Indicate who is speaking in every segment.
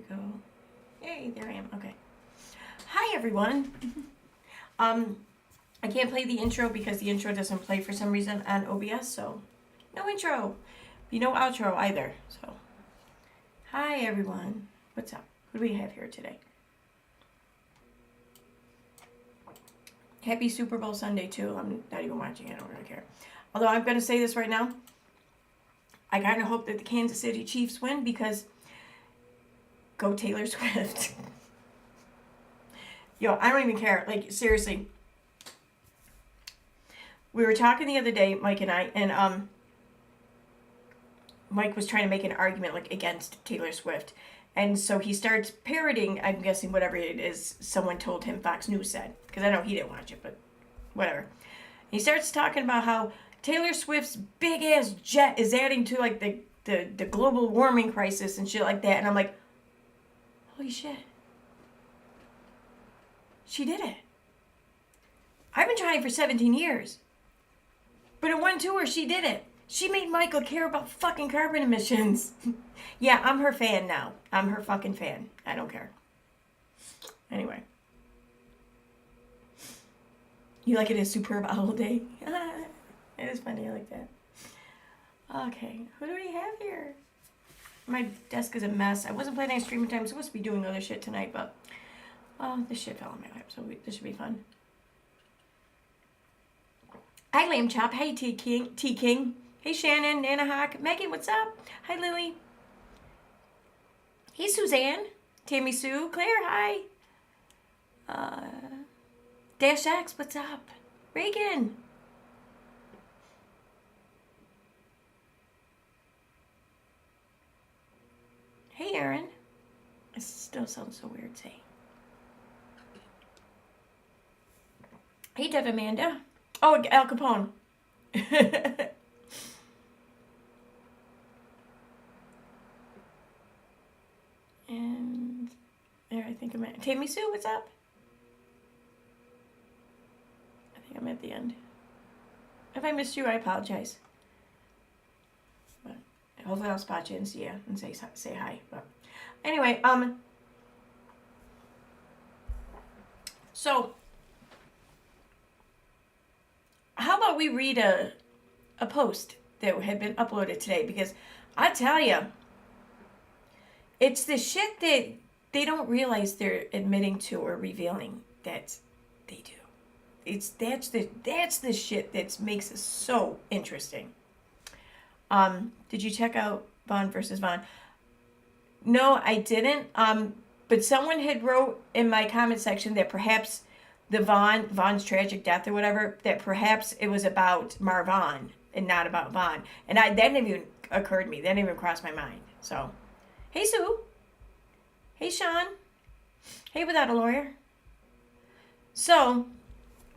Speaker 1: we go. Yay, there I am. Okay. Hi, everyone. I can't play the intro because the intro doesn't play for some reason on OBS, so no intro. No outro either, so. Hi, everyone. What's up? Who do we have here today? Happy Super Bowl Sunday, too. I'm not even watching. I don't really care. Although I'm going to say this right now. I kind of hope that the Kansas City Chiefs win because go Taylor Swift. Yo, I don't even care. Like, seriously. We were talking the other day, Mike and I, and Mike was trying to make an argument, like, against Taylor Swift. And so he starts parroting, I'm guessing whatever it is someone told him Fox News said. Because I know he didn't watch it, but whatever. He starts talking about how Taylor Swift's big-ass jet is adding to, like, the global warming crisis and shit like that. And I'm like, holy shit. She did it. I've been trying for 17 years. But in one tour, she did it. She made Michael care about fucking carbon emissions. Yeah, I'm her fan now. I'm her fucking fan. I don't care. Anyway. You like it as superb owl day? It is funny. I like that. Okay. Who do we have here? My desk is a mess. I wasn't planning on streaming time. I'm supposed to be doing other shit tonight, but this shit fell on my lap, so this should be fun. Hi, Lamb Chop. Hey, T King. Hey, Shannon, Nana Hawk. Megan, what's up? Hi, Lily. Hey, Suzanne. Tammy Sue. Claire, hi. Dash X, what's up? Reagan. Hey, Aaron. It still sounds so weird saying. Hey, Dev Amanda. Oh, Al Capone. And there, I think I'm at Tammy Sue, what's up? I think I'm at the end. If I missed you, I apologize. But hopefully I'll spot you and see you and say hi. But anyway, so how about we read a post that had been uploaded today? Because I tell you, it's the shit that they don't realize they're admitting to or revealing that they do. That's the shit that makes it so interesting. Did you check out Vaughn versus Vaughn? No, I didn't. But someone had wrote in my comment section that perhaps the Vaughn's tragic death or whatever, that perhaps it was about Marvon and not about Vaughn. And that didn't even occur to me. That didn't even cross my mind. So, hey, Sue. Hey, Sean. Hey, Without a Lawyer. So,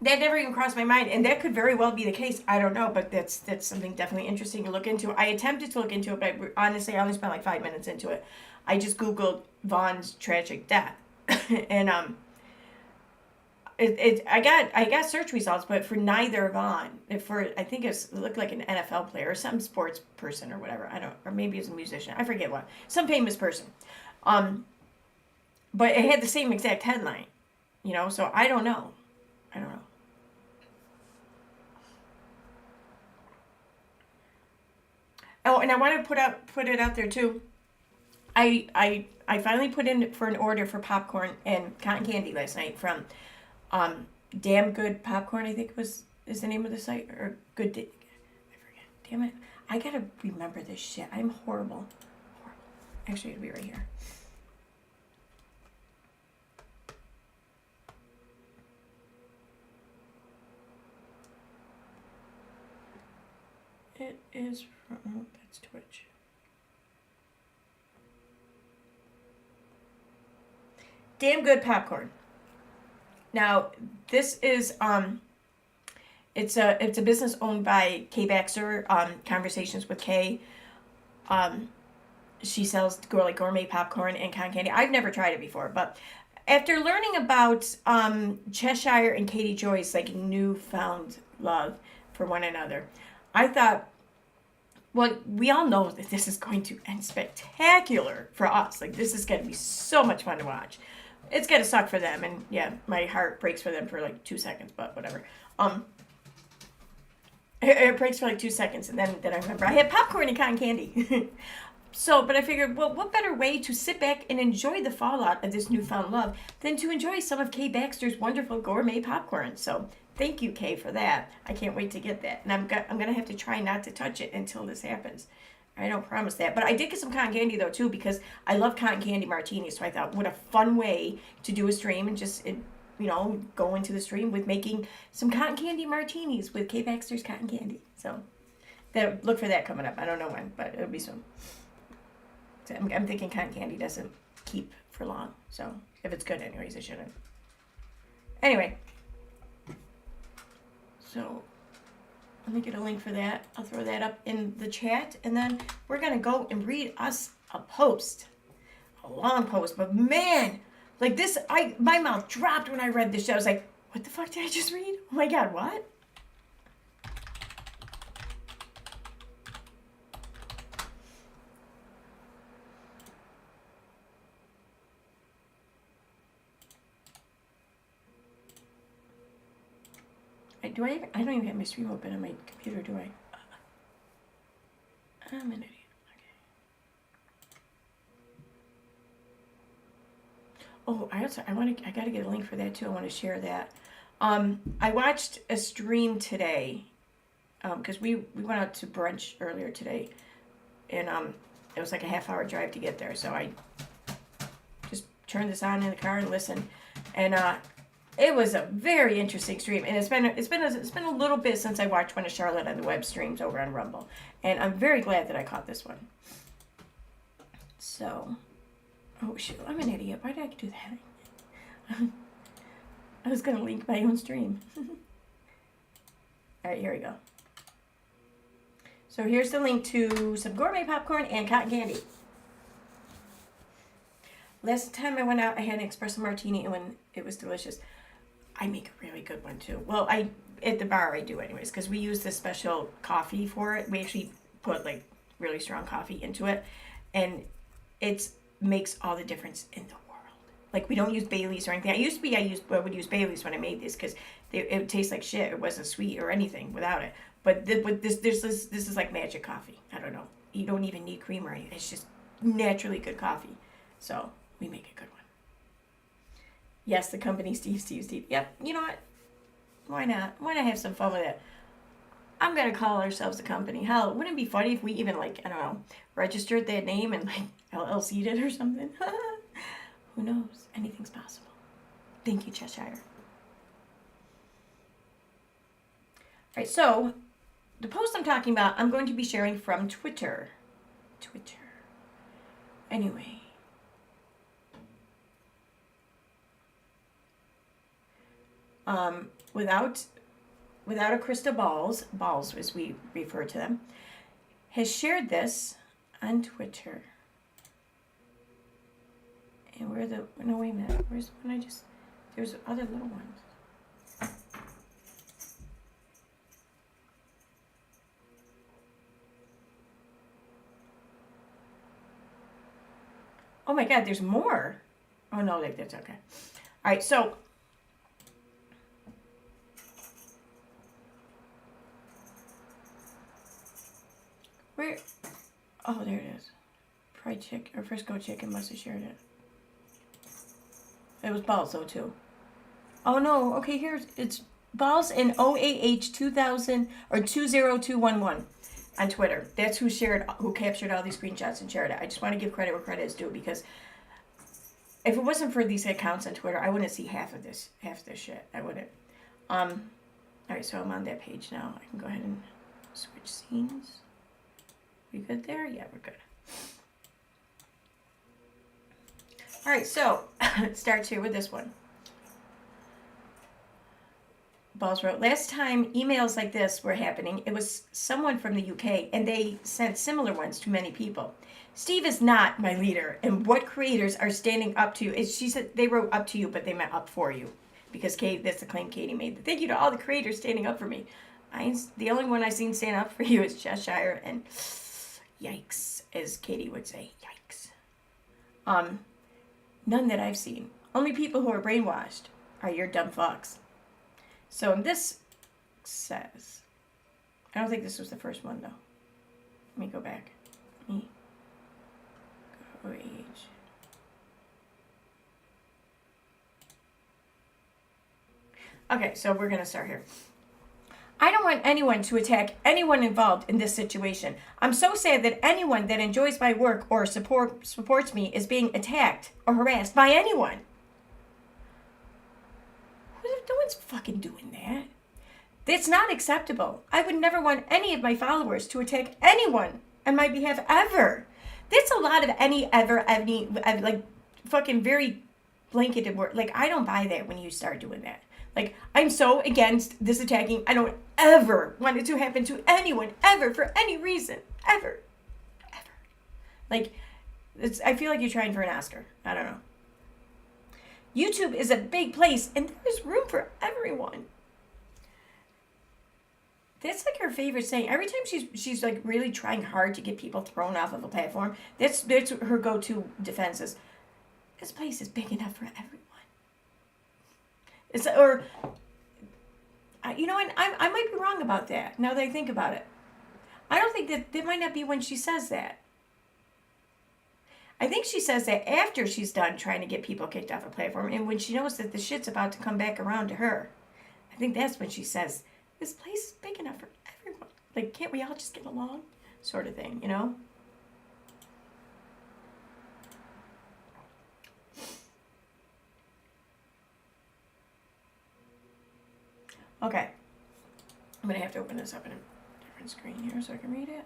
Speaker 1: that never even crossed my mind. And that could very well be the case. I don't know. But that's something definitely interesting to look into. I attempted to look into it, but honestly, I only spent like 5 minutes into it. I just Googled Vaughn's tragic death. And, I got search results, but for neither Vaughn. I think it looked like an NFL player or some sports person or whatever. Or maybe it's a musician. I forget what. Some famous person. But it had the same exact headline, so I don't know. Oh, and I want to put it out there too. I finally put in for an order for popcorn and cotton candy last night from Damn Good Popcorn, I think is the name of the site, or I forget. Damn it. I gotta remember this shit. I'm horrible. Actually, it'll be right here. It is from, that's Twitch. Damn Good Popcorn. Now, this is, it's a business owned by Kay Baxter, Conversations with Kay. She sells gourmet popcorn and cotton candy. I've never tried it before, but after learning about Cheshire and Katie Joy's like newfound love for one another, I thought well, we all know that this is going to end spectacular for us. Like, this is going to be so much fun to watch. It's going to suck for them, and yeah, my heart breaks for them for like 2 seconds, but whatever. It breaks for like 2 seconds, and then I remember I had popcorn and cotton candy. So, but I figured, well, what better way to sit back and enjoy the fallout of this newfound love than to enjoy some of Kay Baxter's wonderful gourmet popcorn. So, thank you, Kay, for that. I can't wait to get that. And I'm going to have to try not to touch it until this happens. I don't promise that. But I did get some cotton candy, though, too, because I love cotton candy martinis. So I thought, what a fun way to do a stream and just, go into the stream with making some cotton candy martinis with Kay Baxter's cotton candy. So, look for that coming up. I don't know when, but it'll be soon. So I'm thinking cotton candy doesn't keep for long. So, if it's good anyways, it shouldn't. Anyway. So, let me get a link for that. I'll throw that up in the chat. And then we're going to go and read us a post. A long post. But man, like this, my mouth dropped when I read this shit. I was like, what the fuck did I just read? Oh my God, what? I don't even have my stream open on my computer, do I? I'm an idiot. Okay. Oh, I gotta get a link for that too. I want to share that. I watched a stream today, because we went out to brunch earlier today, and it was like a half-hour drive to get there. So I just turned this on in the car and listened, and it was a very interesting stream, and it's been a little bit since I watched one of Charlotte on the Web streams over on Rumble, and I'm very glad that I caught this one. So, oh shoot, I'm an idiot. Why did I do that? I was gonna link my own stream. All right, here we go. So here's the link to some gourmet popcorn and cotton candy. Last time I went out, I had an espresso martini, and it was delicious. I make a really good one too. Well, at the bar I do anyways, because we use this special coffee for it. We actually put like really strong coffee into it, and it makes all the difference in the world. Like, we don't use Bailey's or anything. I would use Bailey's when I made this because it tastes like shit. It wasn't sweet or anything without it. But this is like magic coffee. I don't know. You don't even need cream or anything. It's just naturally good coffee. So we make a good one. Yes, the company Steve. Yep, you know what? Why not? Why not have some fun with it? I'm going to call ourselves a company. Hell, wouldn't it be funny if we even, registered that name and, LLC'd it or something? Who knows? Anything's possible. Thank you, Cheshire. All right, so the post I'm talking about, I'm going to be sharing from Twitter. Anyway. Without a crystal balls as we refer to them, has shared this on Twitter. And no, wait a minute. Where's the one there's other little ones. Oh my God, there's more. Oh no, that's okay. All right, so where? Oh, there it is. Fried chicken or Frisco chicken must have shared it. It was Balls though too. Oh no. Okay, it's Balls in OAH 2000 or 20211 on Twitter. That's who captured all these screenshots and shared it. I just want to give credit where credit is due, because if it wasn't for these accounts on Twitter, I wouldn't see half of this shit. I wouldn't. All right, so I'm on that page now. I can go ahead and switch scenes. We good there? Yeah, we're good. All right, so it starts here with this one. Balls wrote, last time emails like this were happening, it was someone from the UK, and they sent similar ones to many people. Steve is not my leader, and what creators are standing up to you? She said they wrote up to you, but they meant up for you, because that's the claim Katie made. Thank you to all the creators standing up for me. The only one I've seen stand up for you is Cheshire, and Yikes, as Katie would say. Yikes. None that I've seen. Only people who are brainwashed are your dumb fucks. So this says, I don't think this was the first one though. Let me go back. Let me go age. Okay, so we're going to start here. I don't want anyone to attack anyone involved in this situation. I'm so sad that anyone that enjoys my work or supports me is being attacked or harassed by anyone. No one's fucking doing that. That's not acceptable. I would never want any of my followers to attack anyone on my behalf ever. That's a lot of any, like, fucking very blanketed word. Like, I don't buy that when you start doing that. Like, I'm so against this attacking. I don't ever want it to happen to anyone, ever, for any reason. Ever. Ever. Like, I feel like you're trying for an Oscar. I don't know. YouTube is a big place, and there's room for everyone. That's like her favorite saying. Every time she's like really trying hard to get people thrown off of a platform, that's her go-to defense is, this place is big enough for everyone. It's, or, you know, and I might be wrong about that, now that I think about it. I don't think that might not be when she says that. I think she says that after she's done trying to get people kicked off a platform, and when she knows that the shit's about to come back around to her. I think that's when she says, this place is big enough for everyone. Like, can't we all just get along? Sort of thing, you know? Okay. I'm going to have to open this up in a different screen here so I can read it.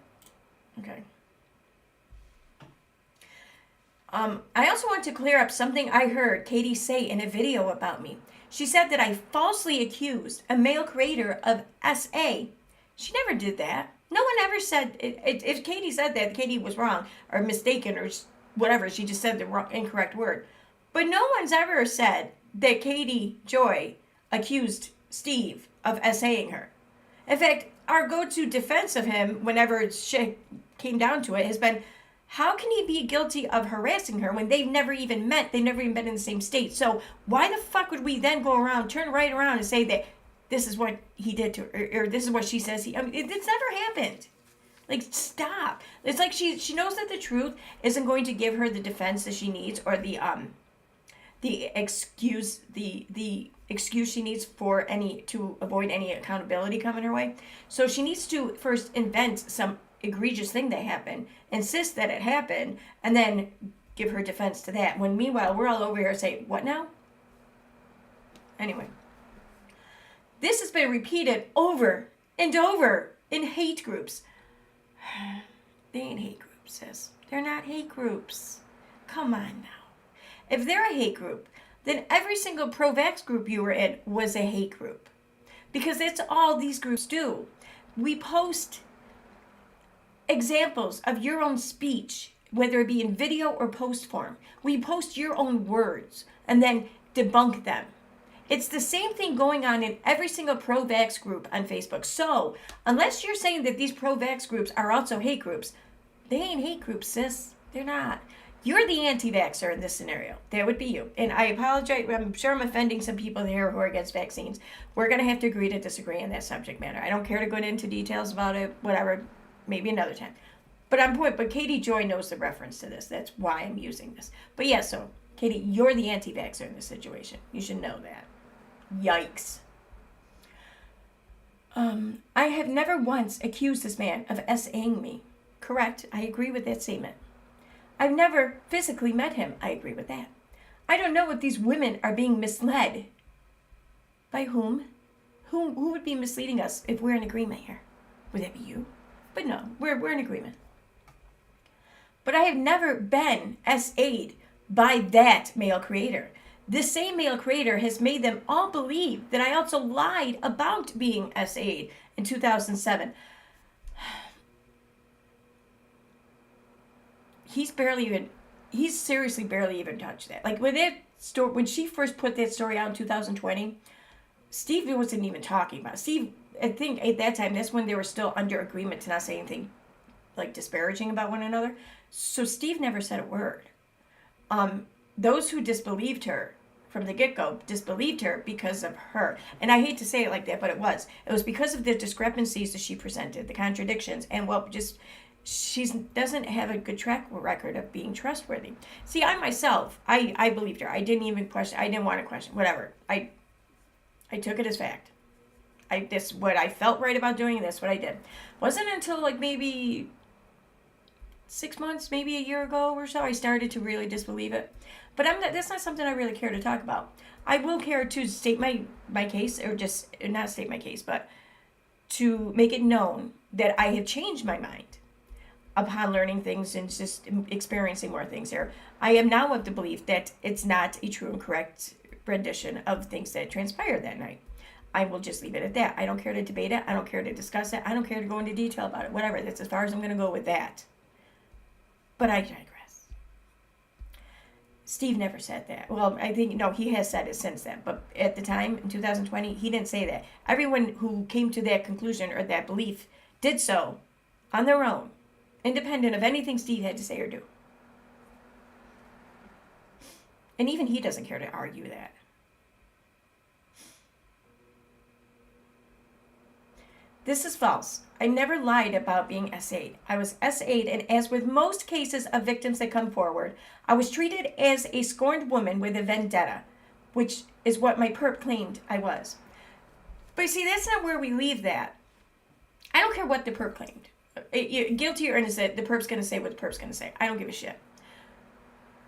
Speaker 1: Okay. I also want to clear up something I heard Katie say in a video about me. She said that I falsely accused a male creator of SA. She never did that. No one ever said, if Katie said that, Katie was wrong or mistaken or whatever. She just said the incorrect word. But no one's ever said that Katie Joy accused Steve of SAing her. In fact, our go-to defense of him whenever shit came down to it has been, how can he be guilty of harassing her when they've never even met? They've never even been in the same state. So why the fuck would we then go around, turn right around and say that this is what he did to her, or this is what she says he, I mean, it's never happened. Like, stop. It's like she knows that the truth isn't going to give her the defense that she needs, or the excuse she needs for to avoid any accountability coming her way. So she needs to first invent some egregious thing that happened, insist that it happened, and then give her defense to that. When meanwhile, we're all over here saying, what now? Anyway. This has been repeated over and over in hate groups. They ain't hate groups, sis. They're not hate groups. Come on now. If they're a hate group, then every single pro-vax group you were in was a hate group. Because that's all these groups do. We post examples of your own speech, whether it be in video or post form. We post your own words and then debunk them. It's the same thing going on in every single pro-vax group on Facebook. So, unless you're saying that these pro-vax groups are also hate groups, they ain't hate groups, sis. They're not. You're the anti-vaxxer in this scenario. That would be you. And I apologize. I'm sure I'm offending some people here who are against vaccines. We're going to have to agree to disagree on that subject matter. I don't care to go into details about it, whatever. Maybe another time. But Katie Joy knows the reference to this. That's why I'm using this. But yeah, so, Katie, you're the anti-vaxxer in this situation. You should know that. Yikes. I have never once accused this man of SAing me. Correct. I agree with that statement. I've never physically met him. I agree with that. I don't know if these women are being misled. By whom? Who would be misleading us if we're in agreement here? Would that be you? But no, we're in agreement. But I have never been SA'd by that male creator. This same male creator has made them all believe that I also lied about being SA'd in 2007. He's seriously barely even touched that. Like when she first put that story out in 2020, Steve wasn't even talking about it. Steve, I think at that time, that's when they were still under agreement to not say anything like disparaging about one another. So Steve never said a word. Those who disbelieved her from the get-go disbelieved her because of her. And I hate to say it like that, but it was. It was because of the discrepancies that she presented, the contradictions, and she doesn't have a good track record of being trustworthy. See, I myself, I believed her. I didn't even question. I didn't want to question. Whatever. I took it as fact. This what I felt right about doing. That's what I did. Wasn't until like maybe 6 months, maybe a year ago or so, I started to really disbelieve it. But that's not something I really care to talk about. I will care to state my case, or just not state my case, but to make it known that I have changed my mind upon learning things and just experiencing more things here. I am now of the belief that it's not a true and correct rendition of things that transpired that night. I will just leave it at that. I don't care to debate it. I don't care to discuss it. I don't care to go into detail about it. Whatever. That's as far as I'm going to go with that. But I digress. Steve never said that. Well, I think, no, he has said it since then. But at the time, in 2020, he didn't say that. Everyone who came to that conclusion or that belief did so on their own, independent of anything Steve had to say or do. And even he doesn't care to argue that. This is false. I never lied about being SA'd. I was SA'd, and as with most cases of victims that come forward, I was treated as a scorned woman with a vendetta, which is what my perp claimed I was. But you see, that's not where we leave that. I don't care what the perp claimed. Guilty or innocent, the perp's going to say what the perp's going to say. I don't give a shit.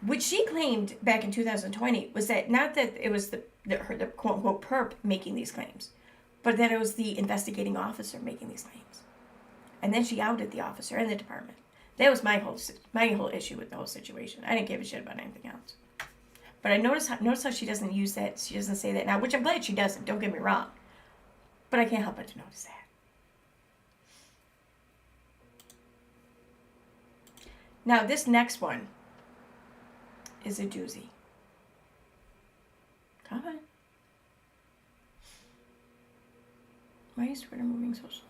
Speaker 1: What she claimed back in 2020 was that not that it was the quote-unquote perp making these claims, but that it was the investigating officer making these claims. And then she outed the officer and the department. That was my whole issue with the whole situation. I didn't give a shit about anything else. But I notice how she doesn't use that. She doesn't say that now, which I'm glad she doesn't. Don't get me wrong. But I can't help but to notice that. Now, this next one is a doozy. Come on. Why is Twitter moving so slow?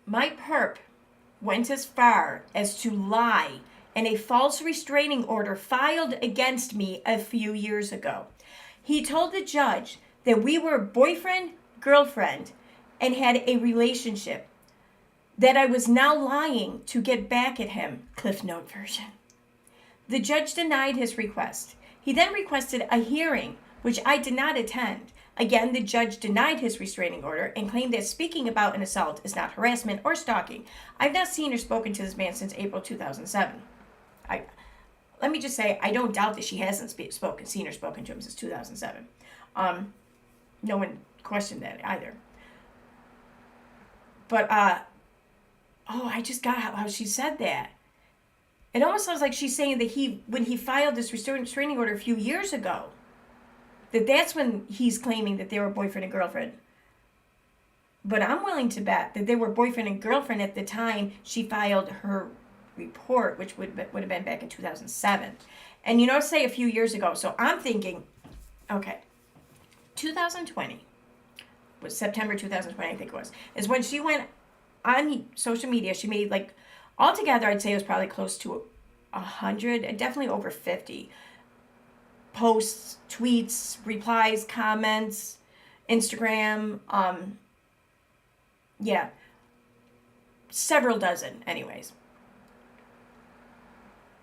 Speaker 1: My perp went as far as to lie in a false restraining order filed against me a few years ago. He told the judge that we were boyfriend, girlfriend, and had a relationship. That I was now lying to get back at him. Cliff Note version. The judge denied his request. He then requested a hearing, which I did not attend. Again, the judge denied his restraining order and claimed that speaking about an assault is not harassment or stalking. I've not seen or spoken to this man since April 2007. Let me just say, I don't doubt that she hasn't seen or spoken to him since 2007. No one questioned that either. But, I just got how she said that. It almost sounds like she's saying that when he filed this restraining order a few years ago, that's when he's claiming that they were boyfriend and girlfriend. But I'm willing to bet that they were boyfriend and girlfriend at the time she filed her report, which would have been back in 2007. And say a few years ago. So I'm thinking, okay, 2020 was September 2020, I think it was, is when she went on social media. She made altogether, I'd say it was probably close to 100, definitely over 50 posts, tweets, replies, comments, Instagram, several dozen anyways.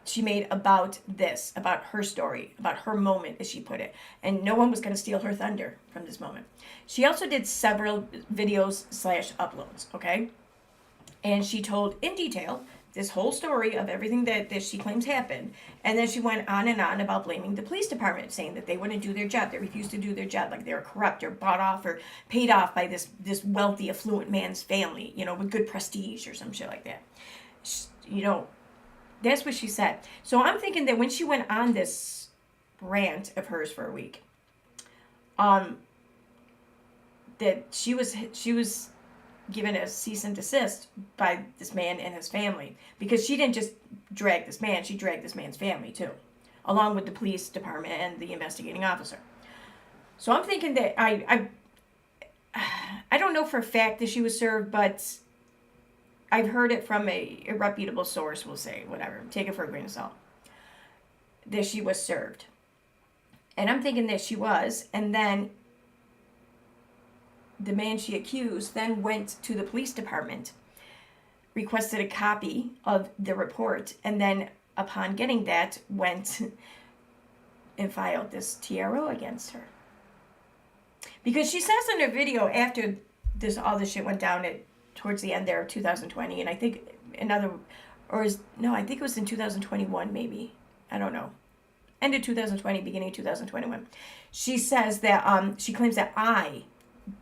Speaker 1: She made about her story, about her moment, as she put it. And no one was going to steal her thunder from this moment. She also did several videos / uploads, okay? And she told in detail this whole story of everything that she claims happened. And then she went on and on about blaming the police department, saying that they wouldn't do their job. They refused to do their job, like they were corrupt or bought off or paid off by this wealthy, affluent man's family, with good prestige or some shit like that. That's what she said. So I'm thinking that when she went on this rant of hers for a week, that she was given a cease and desist by this man and his family, because she didn't just drag this man, she dragged this man's family too, along with the police department and the investigating officer. So I'm thinking that I don't know for a fact that she was served, but I've heard it from a reputable source, we'll say, whatever, take it for a grain of salt, that she was served. And I'm thinking that she was, and then the man she accused then went to the police department, requested a copy of the report, and then upon getting that, went and filed this TRO against her. Because she says in her video after all this shit went down towards the end there of 2020, and I think I think it was in 2021 maybe. I don't know. End of 2020, beginning of 2021. She says that, she claims that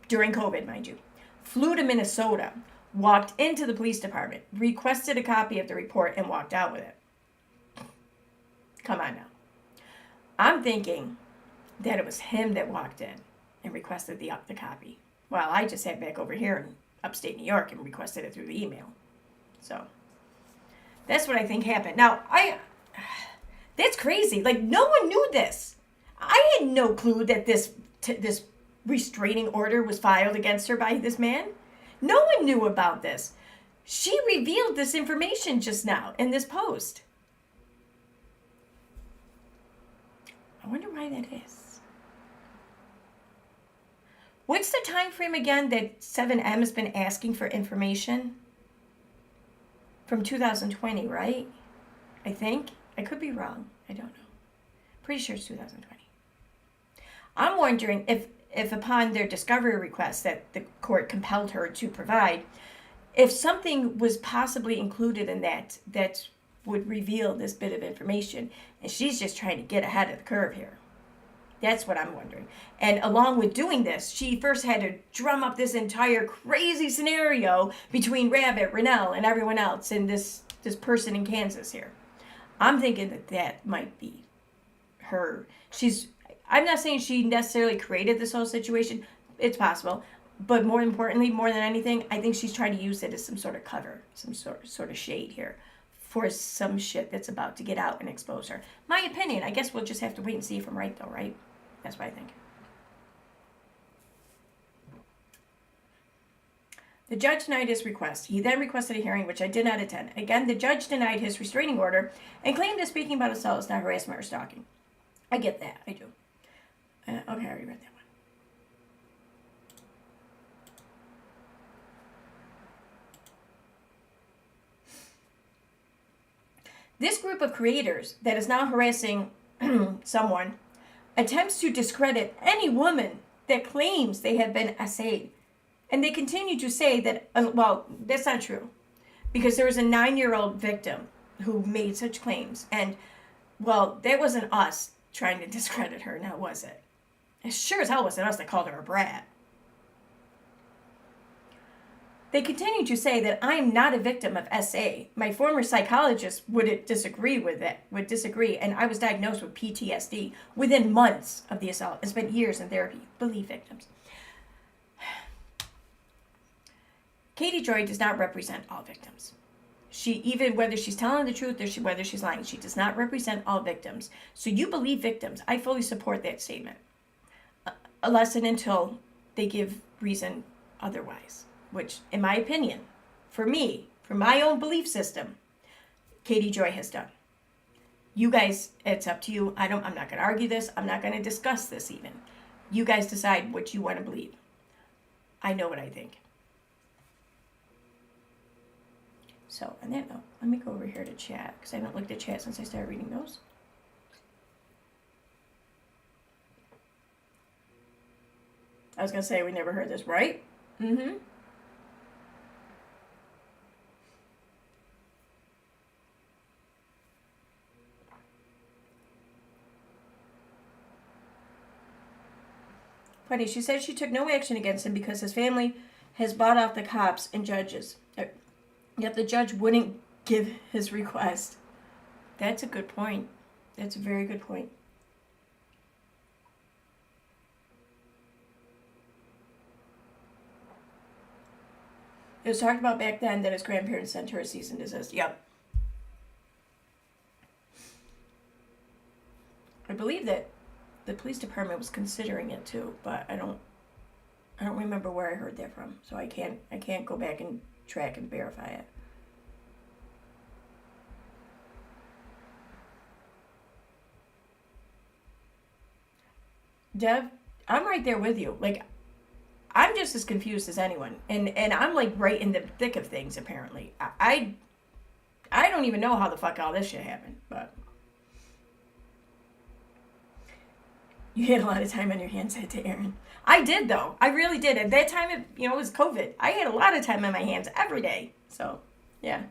Speaker 1: during COVID, mind you, flew to Minnesota, walked into the police department, requested a copy of the report, and walked out with it. Come on now. I'm thinking that it was him that walked in and requested the copy. Well, I just sat back over here in upstate New York and requested it through the email. So, that's what I think happened. Now, that's crazy. Like, no one knew this. I had no clue that this restraining order was filed against her by this man. No one knew about this. She revealed this information just now in this post. I wonder why that is. What's the time frame again that 7M has been asking for information? From 2020, right? I think. I could be wrong. I don't know. Pretty sure it's 2020. I'm wondering if upon their discovery request that the court compelled her to provide, if something was possibly included in that would reveal this bit of information, and she's just trying to get ahead of the curve here. That's what I'm wondering. And along with doing this, she first had to drum up this entire crazy scenario between Rabbit, Renelle, and everyone else, and this person in Kansas here. I'm thinking that might be her. I'm not saying she necessarily created this whole situation. It's possible. But more importantly, more than anything, I think she's trying to use it as some sort of cover, some sort of shade here for some shit that's about to get out and expose her. My opinion. I guess we'll just have to wait and see if I'm right, though, right? That's what I think. The judge denied his request. He then requested a hearing, which I did not attend. Again, the judge denied his restraining order and claimed that speaking about assault is not harassment or stalking. I get that. I do. Okay, I already read that one. This group of creators that is now harassing someone attempts to discredit any woman that claims they have been essayed. And they continue to say that, well, that's not true. Because there was a 9-year-old victim who made such claims. And, well, that wasn't us trying to discredit her, now was it? It sure as hell wasn't us that called her a brat. They continue to say that I am not a victim of SA. My former psychologist would disagree, and I was diagnosed with PTSD within months of the assault. I spent years in therapy. Believe victims. Katie Joy does not represent all victims. Even whether she's telling the truth or whether she's lying, she does not represent all victims. So you believe victims. I fully support that statement. Unless and until they give reason otherwise. Which, in my opinion, for me, for my own belief system, Katie Joy has done. You guys, it's up to you. I'm not going to argue this. I'm not going to discuss this even. You guys decide what you want to believe. I know what I think. So, on that note, let me go over here to chat, because I haven't looked at chat since I started reading those. I was going to say we never heard this, right? Mm-hmm. Funny, she said she took no action against him because his family has bought off the cops and judges. Yet the judge wouldn't give his request. That's a good point. That's a very good point. It was talked about back then that his grandparents sent her a cease and desist. Yep. I believe that the police department was considering it too, but I don't remember where I heard that from, so I can't go back and track and verify it. Dev, I'm right there with you. Like, I'm just as confused as anyone, and I'm like right in the thick of things. Apparently, I don't even know how the fuck all this shit happened, but you had a lot of time on your hands, said to Aaron. I did though. I really did. At that time, it was COVID. I had a lot of time on my hands every day. So, yeah.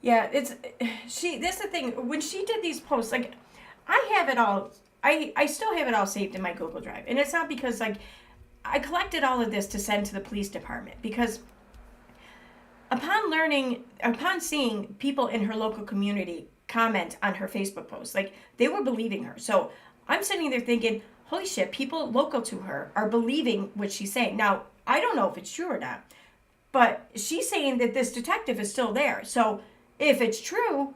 Speaker 1: Yeah, that's the thing. When she did these posts, like, I have it all, I still have it all saved in my Google Drive. And it's not because, like, I collected all of this to send to the police department. Because upon seeing people in her local community comment on her Facebook post, like, they were believing her. So I'm sitting there thinking, holy shit, people local to her are believing what she's saying. Now, I don't know if it's true or not. But she's saying that this detective is still there. So if it's true,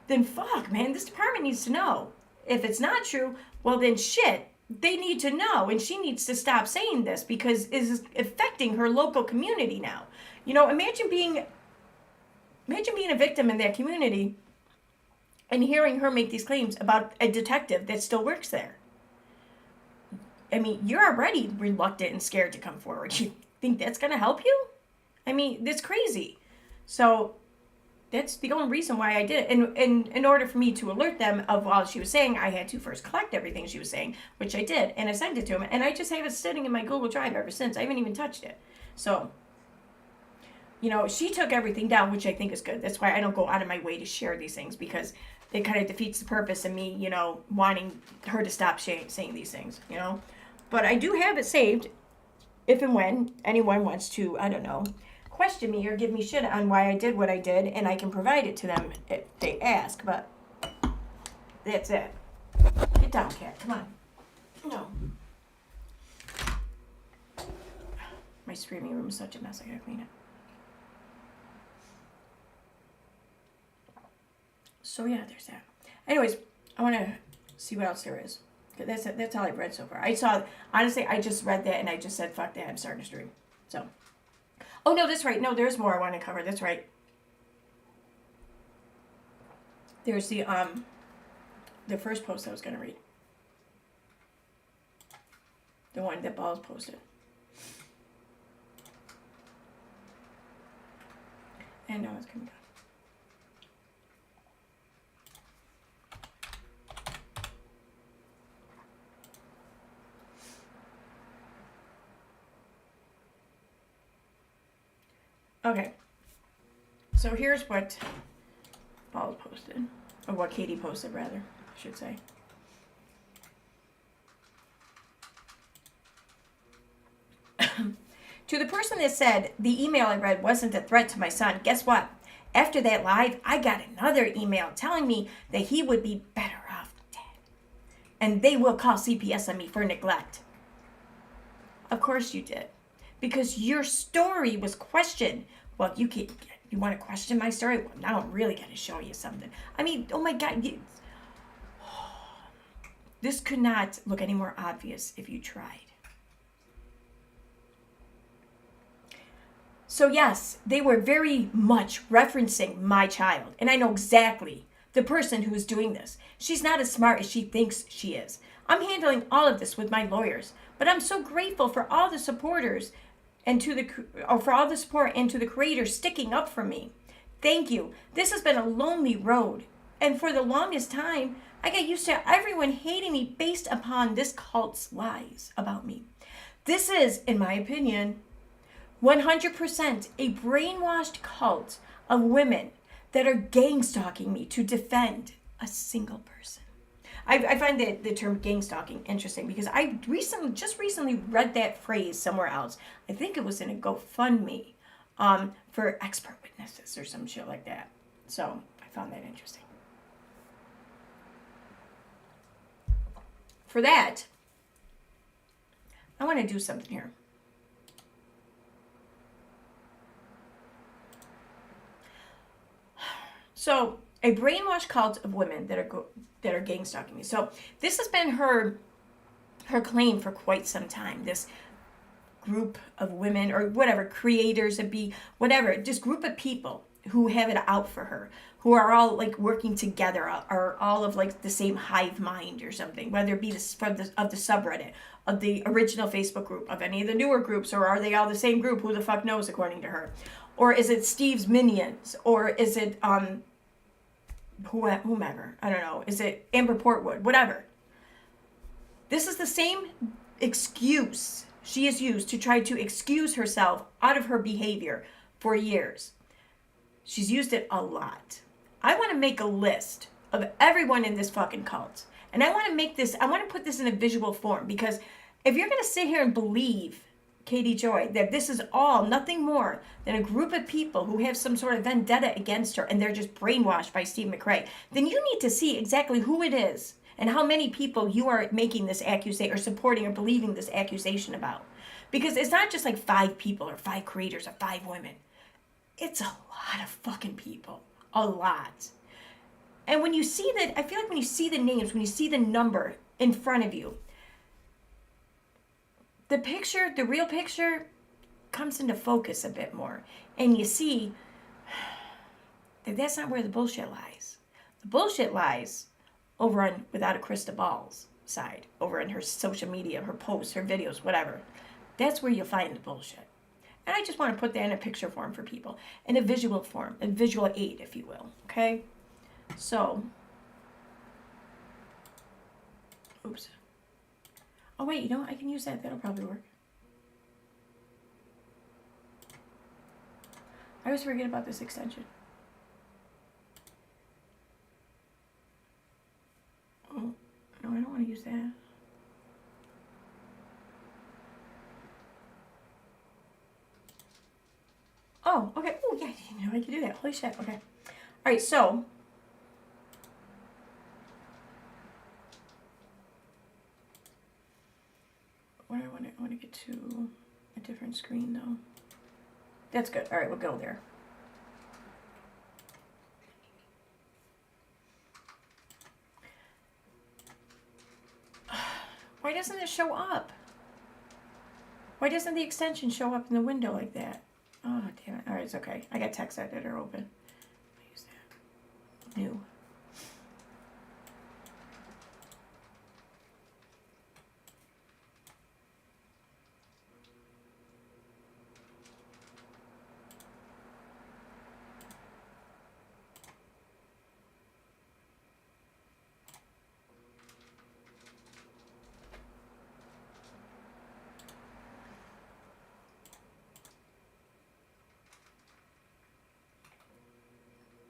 Speaker 1: then fuck, man, this department needs to know. If it's not true, well then shit, they need to know, and she needs to stop saying this because it's affecting her local community now. Imagine being a victim in that community and hearing her make these claims about a detective that still works there. I mean, you're already reluctant and scared to come forward. You think that's going to help you? I mean, that's crazy. So that's the only reason why I did it. And in order for me to alert them of all she was saying, I had to first collect everything she was saying, which I did. And I sent it to them. And I just have it sitting in my Google Drive ever since. I haven't even touched it. So, she took everything down, which I think is good. That's why I don't go out of my way to share these things, because it kind of defeats the purpose of me, wanting her to stop saying these things, But I do have it saved if and when anyone wants to, I don't know, question me or give me shit on why I did what I did, and I can provide it to them if they ask. But that's it. Get down, cat. Come on. No. My screaming room is such a mess. I gotta clean it. So yeah, there's that. Anyways, I want to see what else there is. That's all I've read so far. Honestly, I just read that and I just said, fuck that, I'm starting to stream. So. Oh, no, that's right. No, there's more I want to cover. That's right. There's the first post I was going to read. The one that Balls posted. And now it's coming down. Okay. So here's what Balls posted. Or what Katie posted, rather, I should say. To the person that said the email I read wasn't a threat to my son, guess what? After that live, I got another email telling me that he would be better off dead. And they will call CPS on me for neglect. Of course you did. Because your story was questioned. Well, you want to question my story? Well, now I'm really going to show you something. I mean, oh my God. This could not look any more obvious if you tried. So yes, they were very much referencing my child. And I know exactly the person who is doing this. She's not as smart as she thinks she is. I'm handling all of this with my lawyers. But I'm so grateful for all the supporters and for all the support and to the creators sticking up for me. Thank you. This has been a lonely road. And for the longest time, I got used to everyone hating me based upon this cult's lies about me. This is, in my opinion, 100% a brainwashed cult of women that are gang stalking me to defend a single person. I find the term gang stalking interesting because I recently read that phrase somewhere else. I think it was in a GoFundMe for expert witnesses or some shit like that. So I found that interesting. For that, I want to do something here. So, a brainwashed cult of women that are gang stalking me. So, this has been her claim for quite some time. This group of women or whatever, creators of be whatever, just group of people who have it out for her, who are all like working together, are all of like the same hive mind or something, whether it be of the subreddit, of the original Facebook group, of any of the newer groups, or are they all the same group? Who the fuck knows, according to her? Or is it Steve's minions? Or is it whomever? I don't know. Is it Amber Portwood? Whatever. This is the same excuse she has used to try to excuse herself out of her behavior for years. She's used it a lot. I want to make a list of everyone in this fucking cult. And I want to put this in a visual form, because if you're going to sit here and believe, Katie Joy, that this is all nothing more than a group of people who have some sort of vendetta against her and they're just brainwashed by Steve McRae, then you need to see exactly who it is and how many people you are making this accusation or supporting or believing this accusation about. Because it's not just like 5 people or 5 creators or 5 women. It's a lot of fucking people. A lot. And when you see that, I feel like when you see the names, when you see the number in front of you, the picture, the real picture, comes into focus a bit more. And you see that that's not where the bullshit lies. The bullshit lies over on Without a Crystal Ball's side, over in her social media, her posts, her videos, whatever. That's where you'll find the bullshit. And I just want to put that in a picture form for people, in a visual form, a visual aid, if you will, okay? So, oops. Oh, wait, you know what? I can use that. That'll probably work. I always forget about this extension. Oh, no, I don't want to use that. Oh, okay. Oh, yeah, I didn't know I could do that. Holy shit. Okay. All right, so I want to get to a different screen, though. That's good. All right, we'll go there. Why doesn't it show up? Why doesn't the extension show up in the window like that? Oh, damn it. All right, it's okay. I got text editor open. I'll use that. New.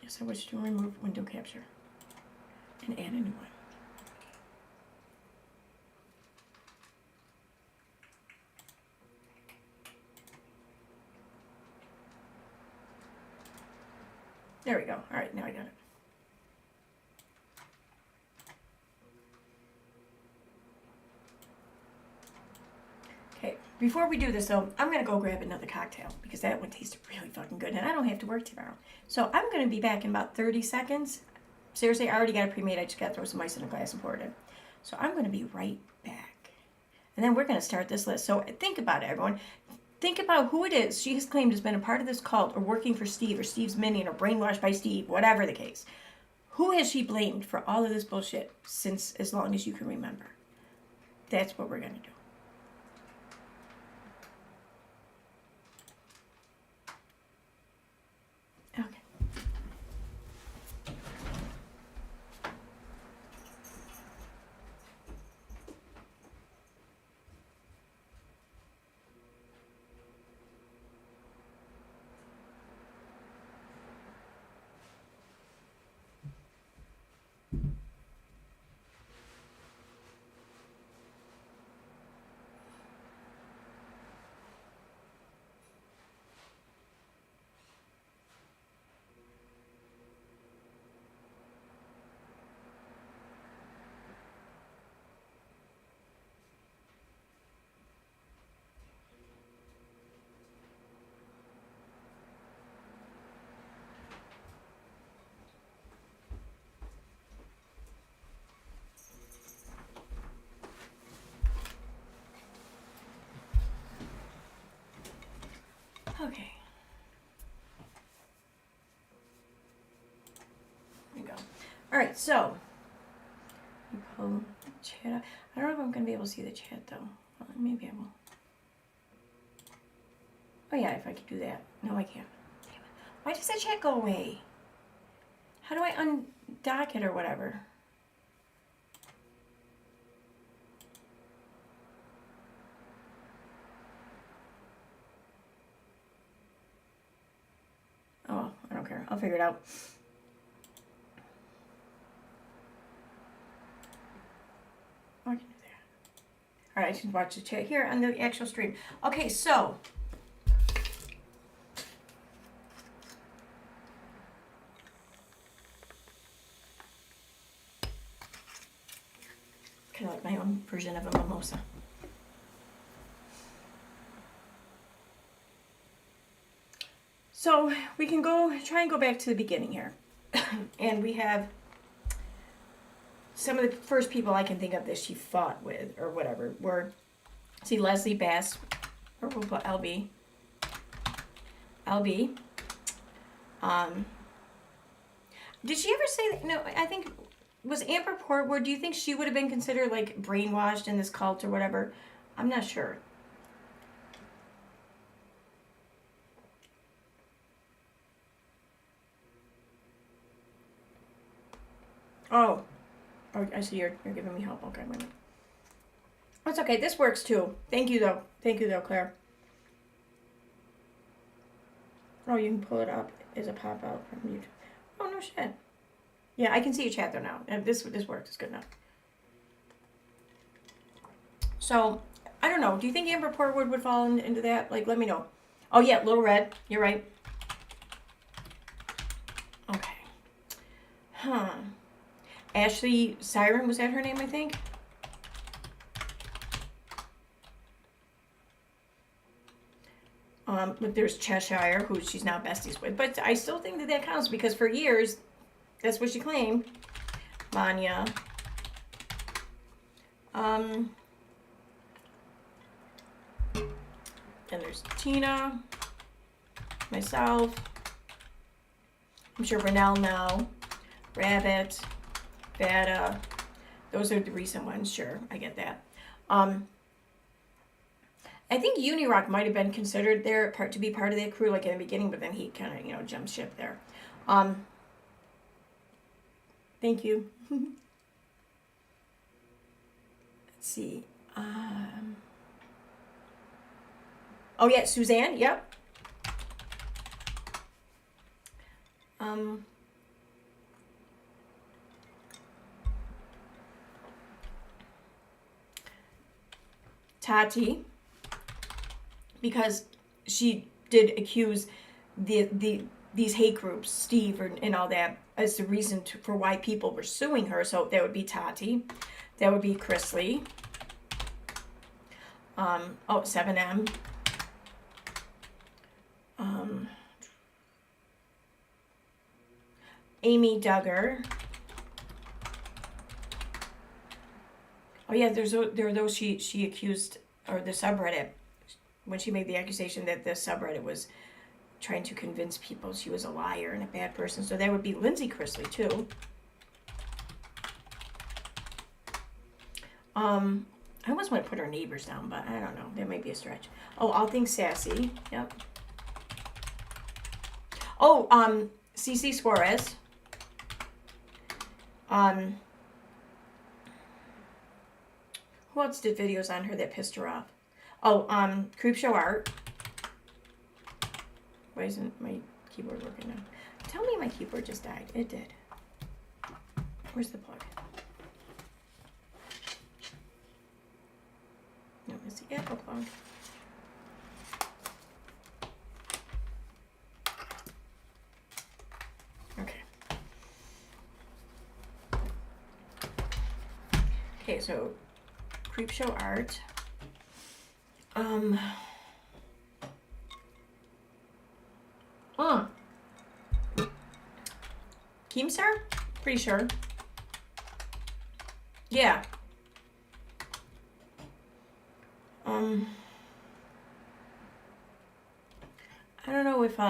Speaker 1: Yes, I wish to remove window capture and add a new one. There we go. All right, now I got it. Okay, before we do this though, I'm gonna go grab another cocktail because that one tasted really fucking good and I don't have to work tomorrow. So I'm gonna be back in about 30 seconds. Seriously, I already got it pre-made. I just gotta throw some ice in a glass and pour it in. So I'm gonna be right back. And then we're gonna start this list. So think about it, everyone. Think about who it is she has claimed has been a part of this cult or working for Steve or Steve's minion or brainwashed by Steve, whatever the case. Who has she blamed for all of this bullshit since as long as you can remember? That's what we're gonna do. Okay. All right, so you pull the chat out. I don't know if I'm gonna be able to see the chat though. Well, maybe I will. Oh yeah, if I could do that. No, I can't. Damn it. Why does the chat go away? How do I undock it or whatever? Oh, well, I don't care. I'll figure it out. Oh, I can do that. All right, I can watch the chat here on the actual stream. Okay, so. Kind of like my own version of a mimosa. So we can try and go back to the beginning here. And we have some of the first people I can think of that she fought with or whatever were, see, Leslie Bass, or we'll put LB. LB. Did she ever say that? No, I think, was Amber Portwood, do you think she would have been considered like brainwashed in this cult or whatever? I'm not sure. Oh, I see you're giving me help. Okay, wait a minute. That's okay. This works too. Thank you though. Thank you though, Claire. Oh, you can pull it up as a pop out from YouTube. Oh no shit. Yeah, I can see your chat though now. This works. It's good enough. So I don't know. Do you think Amber Portwood would fall into that? Like, let me know. Oh yeah, Little Red. You're right. Okay. Huh. Ashley Siren, was that her name, I think? But there's Cheshire, who she's now besties with. But I still think that counts because for years, that's what she claimed. Maanya. And there's Tina. Myself. I'm sure Renelle now. Rabbit. Vada. Those are the recent ones, sure. I get that. I think Unirock might have been considered there to be part of that crew, like in the beginning, but then he kind of, jumped ship there. Thank you. Let's see. Oh yeah, Suzanne. Yep. Tati, because she did accuse these hate groups, Steve and all that, as the reason for why people were suing her. So that would be Tati. That would be Chrisley. 7M. Amy Duggar. Oh yeah, there are those she accused, or the subreddit, when she made the accusation that the subreddit was trying to convince people she was a liar and a bad person. So that would be Lindsay Chrisley too. I almost want to put her neighbors down, but I don't know. That might be a stretch. Oh, All Things Sassy. Yep. Oh, CC Suarez. Who else did videos on her that pissed her off? Oh, Creepshow Art. Why isn't my keyboard working now? Tell me my keyboard just died. It did. Where's the plug? No, it's the Apple plug. Okay. Okay, so Creepshow Art. Keemstar? Pretty sure. Yeah. I don't know if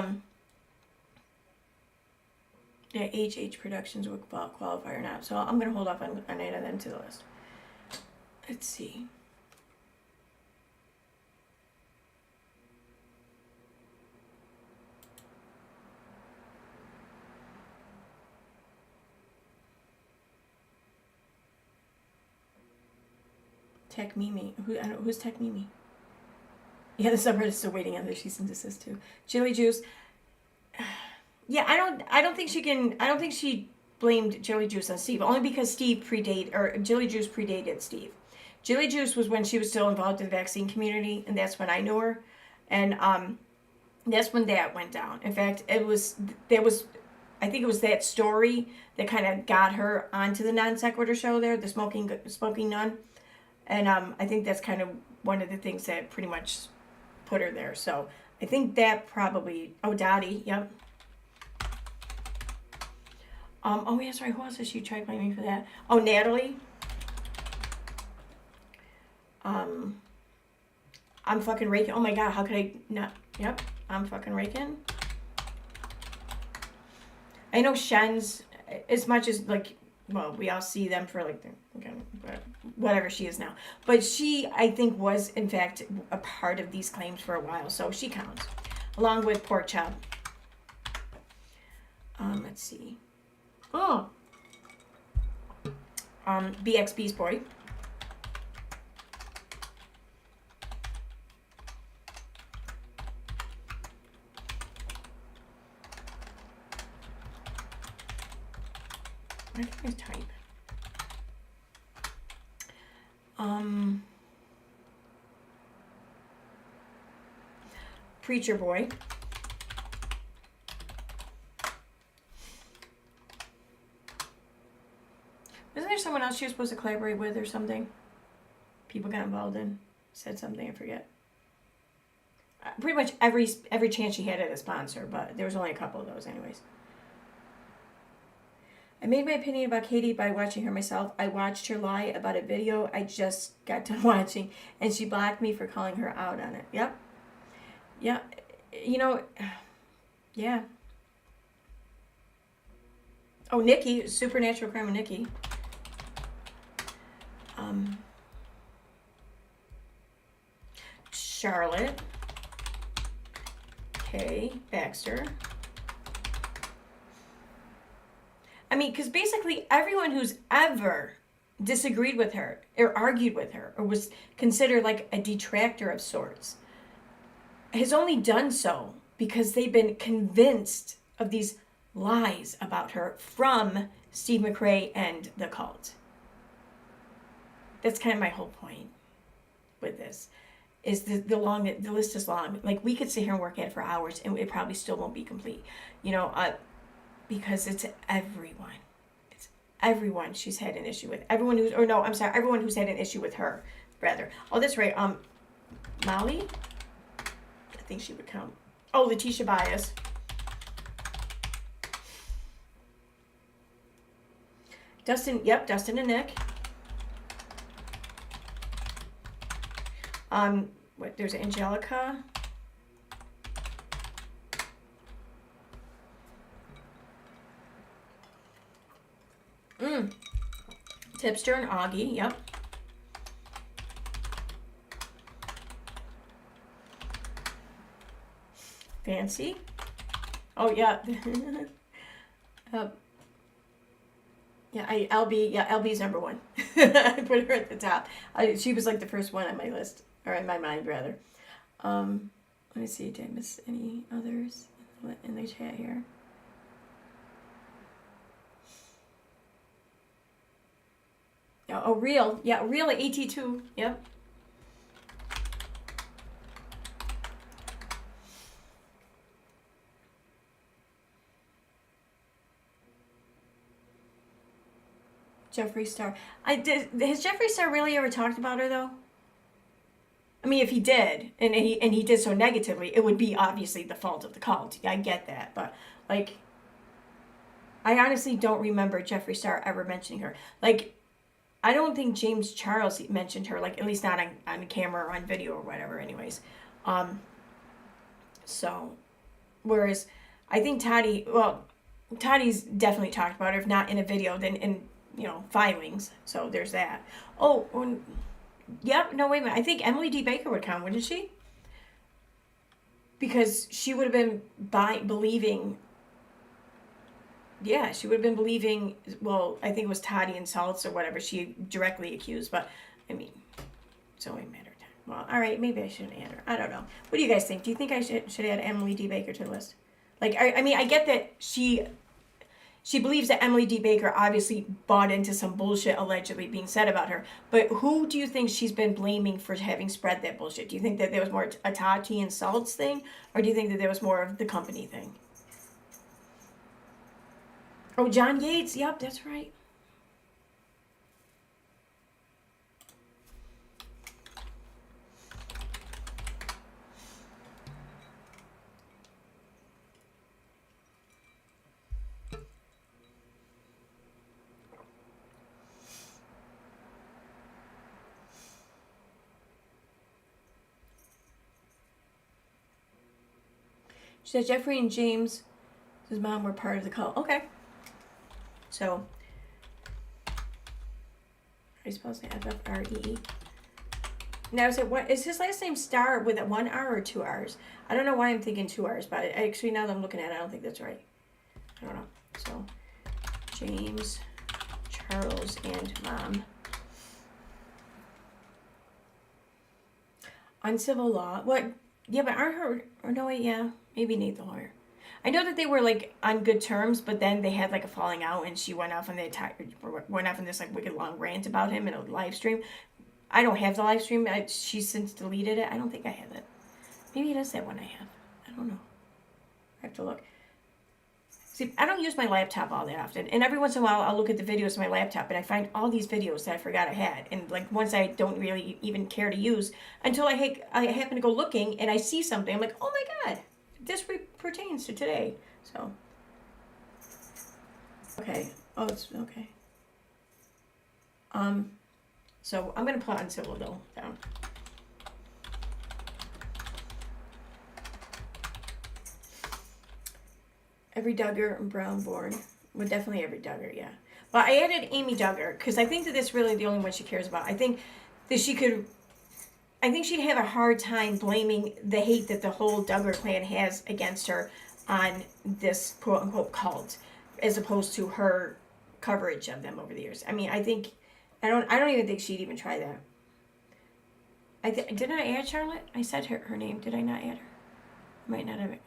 Speaker 1: Yeah, HH Productions would qualify or not. So I'm going to hold off on adding them to the list. Let's see. Tech Mimi. Who's Tech Mimi? Yeah, the subreddit is still waiting on the cease and desist too. Chili Juice. Yeah, I don't think she blamed Jelly Juice on Steve, only because Jelly Juice predated Steve. Jelly Juice was when she was still involved in the vaccine community, and that's when I knew her. And that's when that went down. In fact, I think it was that story that kind of got her onto the non sequitur show there, the smoking nun. And I think that's kind of one of the things that pretty much put her there. So I think that probably, Dottie, yep. Oh yeah, sorry, who else has she tried blaming for that? Oh, Natalie. I'm fucking raking. Oh my god, how could I not? Yep, I'm fucking raking. I know Shen's, as much as like, well, we all see them for like, whatever she is now. But she, I think, was in fact a part of these claims for a while, so she counts. Along with Pork Chop. Let's see. Oh. BXBeastBoy. I think I type. Preacher Boy. Wasn't there someone else she was supposed to collaborate with or something? People got involved in. Said something, I forget. Pretty much every chance she had at a sponsor, but there was only a couple of those anyways. I made my opinion about Katie by watching her myself. I watched her lie about a video I just got done watching, and she blocked me for calling her out on it. Yep. Yeah. You know, yeah. Oh, Nikki, Supernatural Crime of Nikki. Charlotte. K. Baxter. I mean, because basically everyone who's ever disagreed with her or argued with her or was considered like a detractor of sorts has only done so because they've been convinced of these lies about her from Steve McRae and the cult. That's kind of my whole point with this. Is the list is long. Like, we could sit here and work at it for hours and it probably still won't be complete. You know, because it's everyone. It's everyone she's had an issue with. Everyone who's had an issue with her, rather. Oh, that's right. Molly? I think she would count. Oh, Latisha Bias. Dustin and Nick. There's Angelika. Tipster and Augie, yep. Fancy. Oh, yeah. LB's number one. I put her at the top. She was like the first one on my list, or in my mind, rather. Let me see, did I miss any others in the chat here? Oh, Real. Yeah, Real at AT2. Yep. Jeffree Star. Has Jeffree Star really ever talked about her, though? I mean, if he did, and he did so negatively, it would be obviously the fault of the cult. I get that, but like, I honestly don't remember Jeffree Star ever mentioning her. Like, I don't think James Charles mentioned her, like, at least not on camera or on video or whatever, anyways. So, whereas I think Tati, well, Tati's definitely talked about her, if not in a video, then in, you know, filings. So there's that. Oh, yep, no, wait a minute. I think Emily D. Baker would count, wouldn't she? Because she would have been believing, yeah, she would have been believing, well, I think it was Tati and Salts or whatever she directly accused, but, I mean, it's only a matter of time. Well, all right, maybe I shouldn't add her. I don't know. What do you guys think? Do you think I should add Emily D. Baker to the list? Like, I mean, I get that she believes that Emily D. Baker obviously bought into some bullshit allegedly being said about her. But who do you think she's been blaming for having spread that bullshit? Do you think that there was more a Tati and Salts thing? Or do you think that there was more of the company thing? Oh, John Yates. Yep, that's right. She said Jeffree and James, his mom, were part of the cult. Okay. So, are you supposed to FFREE? Now, is his last name Star with a 1 R or 2 R's? I don't know why I'm thinking 2 R's, but actually now that I'm looking at it, I don't think that's right. I don't know. So, James, Charles, and mom. Uncivil Law. What? Yeah, but aren't her... Or no, wait, yeah. Maybe Nate the lawyer. I know that they were, like, on good terms, but then they had, like, a falling out, and she went off on this, like, wicked long rant about him in a live stream. I don't have the live stream. She's since deleted it. I don't think I have it. Maybe it is that one I have. I don't know. I have to look. See, I don't use my laptop all that often. And every once in a while, I'll look at the videos on my laptop, and I find all these videos that I forgot I had. And, like, ones I don't really even care to use until I happen to go looking, and I see something. I'm like, oh, my God. This pertains to today. So. Okay. Oh, it's okay. So I'm going to put Uncivil Law down. Every Duggar and Brown born. Well, definitely every Duggar, yeah. But I added Amy Duggar because I think that that's really the only one she cares about. I think that she'd have a hard time blaming the hate that the whole Duggar clan has against her on this quote unquote cult, as opposed to her coverage of them over the years. I mean, I don't even think she'd even try that. Didn't I add Charlotte? I said her name. Did I not add her? I might not have.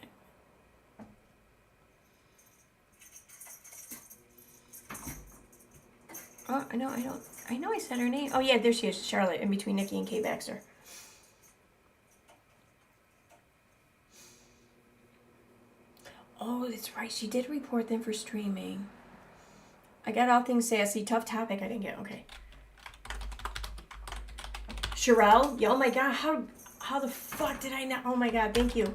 Speaker 1: Oh, no, I don't. I know I said her name. Oh, yeah, there she is, Charlotte, in between Nikki and K. Baxter. Oh, that's right. She did report them for streaming. I got all things sassy. Tuff Topic I didn't get. Okay. Sherelle? Yeah, oh, my God. How the fuck did I not? Oh, my God. Thank you.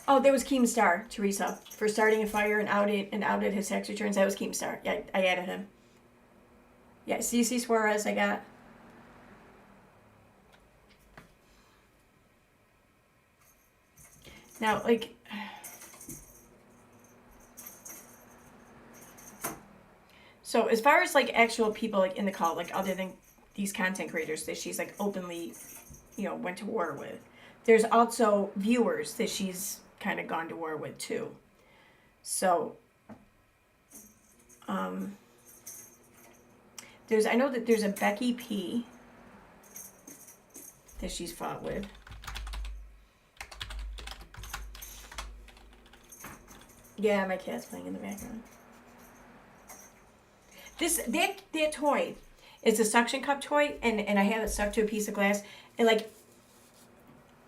Speaker 1: Oh, there was Keemstar, Teresa, for starting a fire and outed his tax returns. That was Keemstar. Yeah, I added him. Yeah, CC Suarez I got. Now, like, so as far as like actual people like in the cult, like other than these content creators that she's like openly, went to war with, there's also viewers that she's kind of gone to war with too. So, I know that there's a Becky P that she's fought with. Yeah, my cat's playing in the background. That toy is a suction cup toy, and I have it stuck to a piece of glass, and like,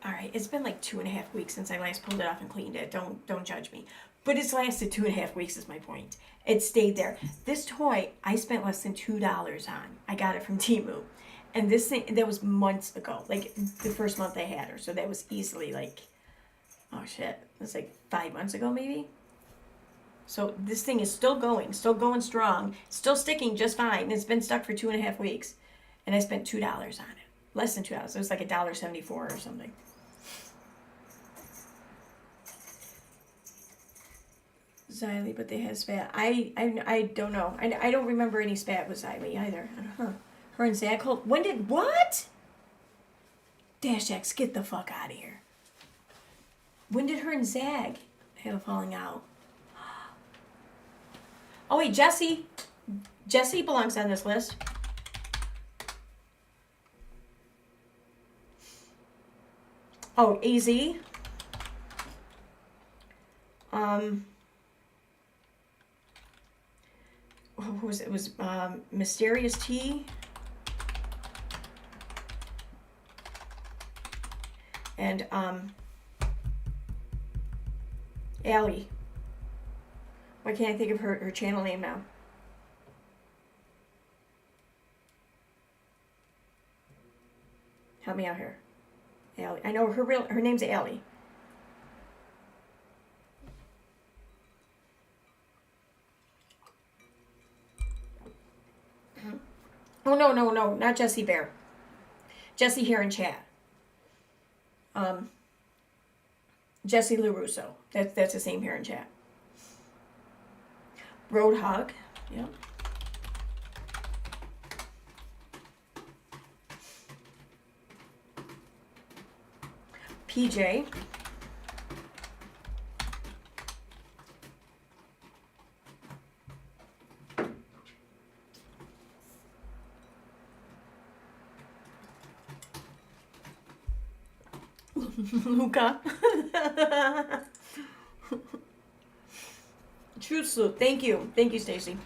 Speaker 1: all right, it's been like 2.5 weeks since I last pulled it off and cleaned it. Don't judge me. But it's lasted 2.5 weeks is my point. It stayed there. This toy, I spent less than $2 on. I got it from Temu. And this thing, that was months ago, like the first month I had her. So that was easily like, oh shit, it was like 5 months ago maybe. So this thing is still going strong, still sticking just fine. It's been stuck for 2.5 weeks. And I spent $2 on it. Less than $2. It was like $1.74 or something. Xylee, but they had spat. I don't know. I don't remember any spat with Xylee either. Her and Zach Holt. When did what? Dash X, get the fuck out of here. When did her and Zag have a falling out? Oh wait, Jesse. Jesse belongs on this list. Oh, AZ. Who was it? It was Mysterious Tea. And Allie. Why can't I think of her channel name now? Help me out here. Allie. I know her name's Allie. Oh no, not Jessie Bear. Jessie here in chat. Jessie LaRusso. That's the same here in chat. Roadhog. Yep. PJ. Luca. True Sleuth. Thank you. Thank you, Stacy.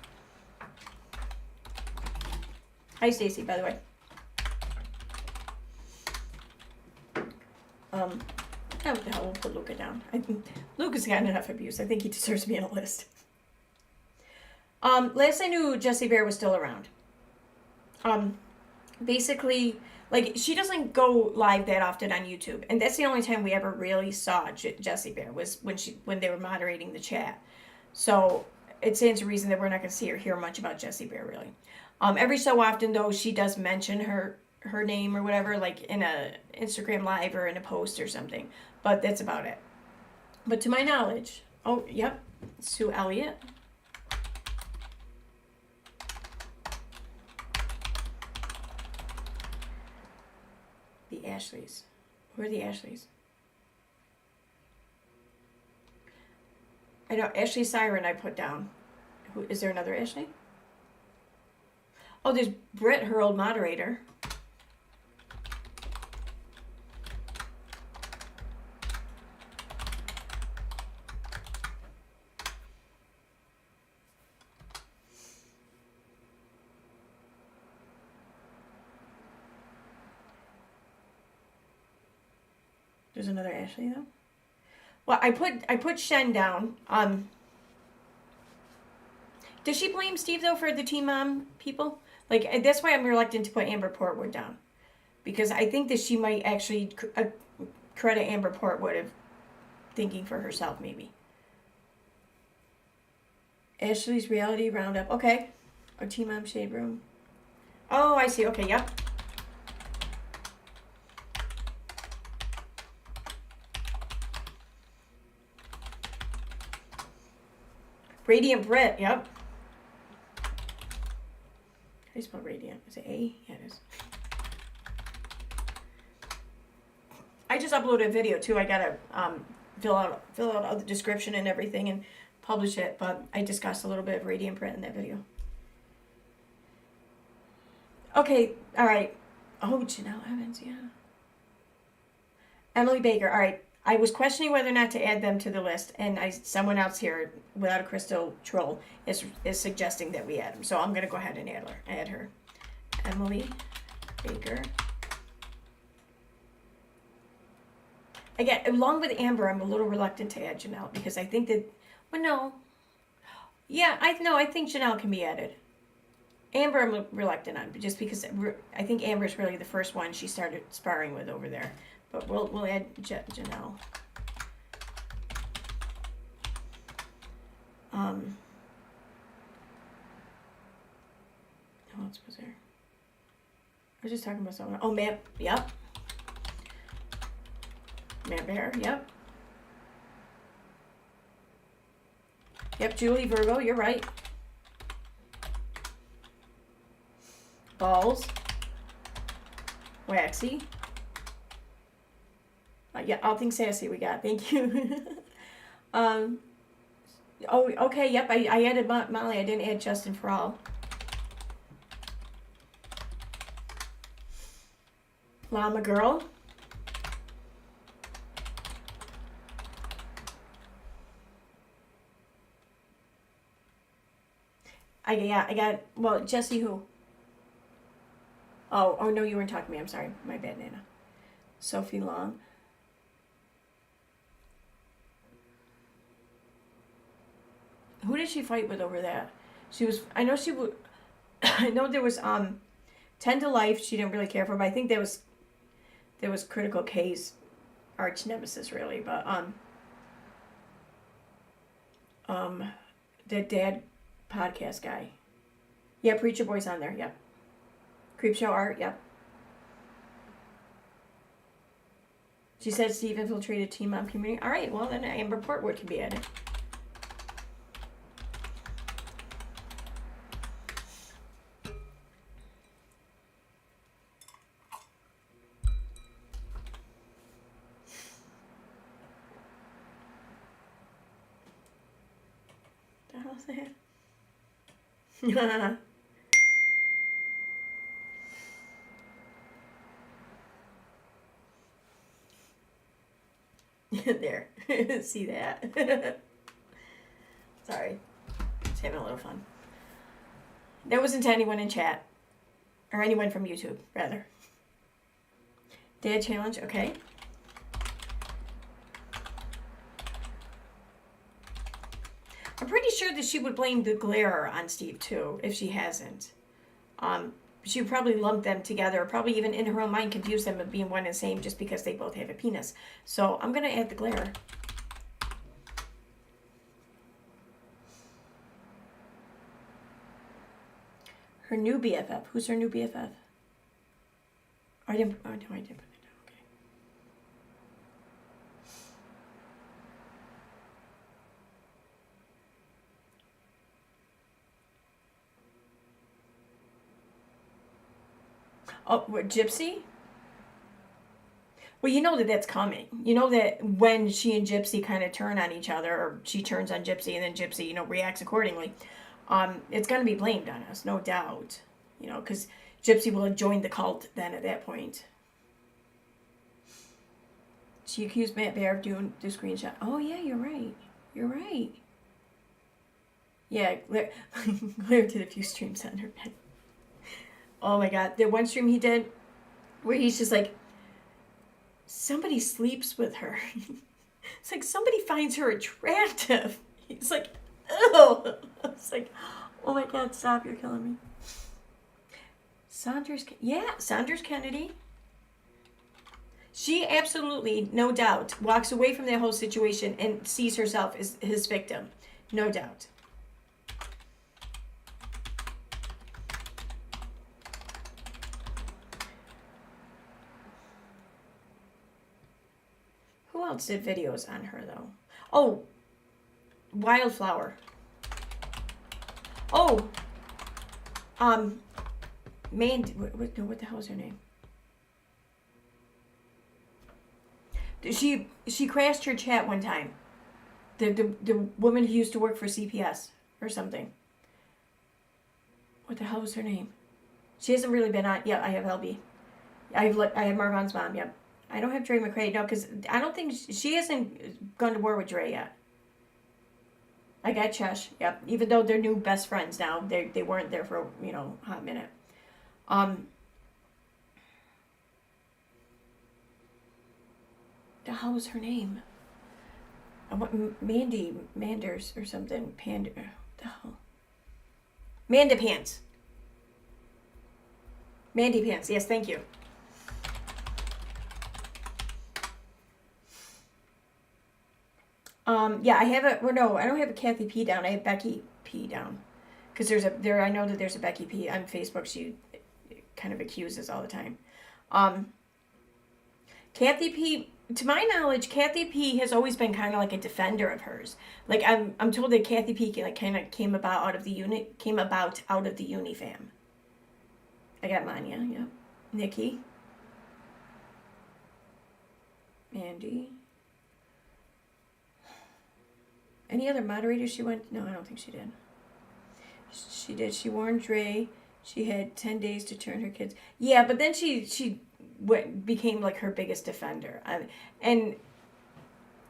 Speaker 1: Hi, Stacy, by the way. Oh, what the hell, we'll put Luca down. Luca's gotten enough abuse. I think he deserves to be on a list. Last I knew, Jessie Bear was still around. Basically, like, she doesn't go live that often on YouTube. And that's the only time we ever really saw Jessie Bear, was when they were moderating the chat. So, it stands to reason that we're not going to see or hear much about Jessie Bear, really. Every so often, though, she does mention her name or whatever, like in a Instagram live or in a post or something. But that's about it. But to my knowledge, oh, yep, Sue Elliott. The Ashleys. Who are the Ashleys? I know, Ashley Siren I put down. Who is there another Ashley? Oh, there's Britt, her old moderator. There's another Ashley though. Well, I put Shen down. Does she blame Steve though for the Teen Mom people? Like, that's why I'm reluctant to put Amber Portwood down, because I think that she might actually credit Amber Portwood of thinking for herself, maybe. Ashley's Reality Roundup. Okay. Or Teen Mom Shade Room. Oh, I see. Okay. Yep. Radiant Brit, yep. How do you spell Radiant? Is it A? Yeah, it is. I just uploaded a video too. I gotta fill out all the description and everything and publish it, but I discussed a little bit of Radiant Brit in that video. Okay, all right. Oh, Janelle Evans, yeah. Emily Baker, all right. I was questioning whether or not to add them to the list, and someone else here, without a crystal troll, is suggesting that we add them. So I'm going to go ahead and add her. Emily Baker. Again, along with Amber, I'm a little reluctant to add Janelle, because I think that, well, no. Yeah, I think Janelle can be added. Amber I'm reluctant on, but just because I think Amber's really the first one she started sparring with over there. But we'll add Janelle. Who else was there? I was just talking about someone. Oh, Matt. Yep. Matt Bear. Yep. Yep, Julie Virgo. You're right. Balls. Waxy. Yeah, all things sassy we got. Thank you. Oh, okay. Yep, I added Molly. I didn't add Justin for all. Llama Girl. I got, well, Jesse who? Oh, no, you weren't talking to me. I'm sorry. My bad, Nana. Sophie Long. Who did she fight with over that? She was, I know she would, I know there was, 10 to Life, she didn't really care for, but I think there was Critical K's arch nemesis, really, but, the dad podcast guy. Yeah, Preacher Boy's on there, yep. Creepshow Art, yep. She said Steve infiltrated Teen Mom community. All right, well, then Amber Portwood can be added. The hell's that? There. See that? Sorry. Just having a little fun. That wasn't to anyone in chat. Or anyone from YouTube, rather. Dad challenge, okay. I'm pretty sure that she would blame the glare on Steve, too, if she hasn't. She would probably lump them together, or probably even in her own mind confuse them of being one and the same just because they both have a penis. So I'm going to add the glare. Her new BFF. Who's her new BFF? I didn't put it down. Okay. Oh, what, Gypsy? Well, you know that that's coming. You know that when she and Gypsy kind of turn on each other, or she turns on Gypsy and then Gypsy, reacts accordingly, it's going to be blamed on us, no doubt. Because Gypsy will have joined the cult then at that point. She accused Matt Bear of doing the screenshot. Oh, yeah, you're right. You're right. Yeah, Claire did a few streams on her bed. Oh my god, the one stream he did where he's just like, somebody sleeps with her. It's like somebody finds her attractive. He's like, ew. It's like, oh my god, stop, you're killing me. Saunders Kennedy. She absolutely, no doubt, walks away from that whole situation and sees herself as his victim. No doubt. Who else did videos on her, though? Oh, Wildflower. Oh, what the hell is her name? She crashed her chat one time. The woman who used to work for CPS or something. What the hell was her name? She hasn't really been on. Yeah, I have LB. I have Marvon's mom. Yep. I don't have Dre McRae, no, because I don't think she hasn't gone to war with Dre yet. I got Cheshire, yep. Even though they're new best friends now, they weren't there for a hot minute. The hell was her name? Mandy Manders or something. The hell? Manda Pants. Mandy Pants. Yes, thank you. Yeah, I have a, well, no, I don't have a Kathy P down. I have Becky P down. Because I know that there's a Becky P on Facebook. She kind of accuses all the time. Kathy P, to my knowledge, Kathy P has always been kind of like a defender of hers. Like, I'm told that Kathy P like kind of came about out of the uni fam. I got Maanya, yeah. Nikki. Andy. Any other moderators she went? No, I don't think she did. She did. She warned Dre. She had 10 days to turn her kids. Yeah, but then she became like her biggest defender. And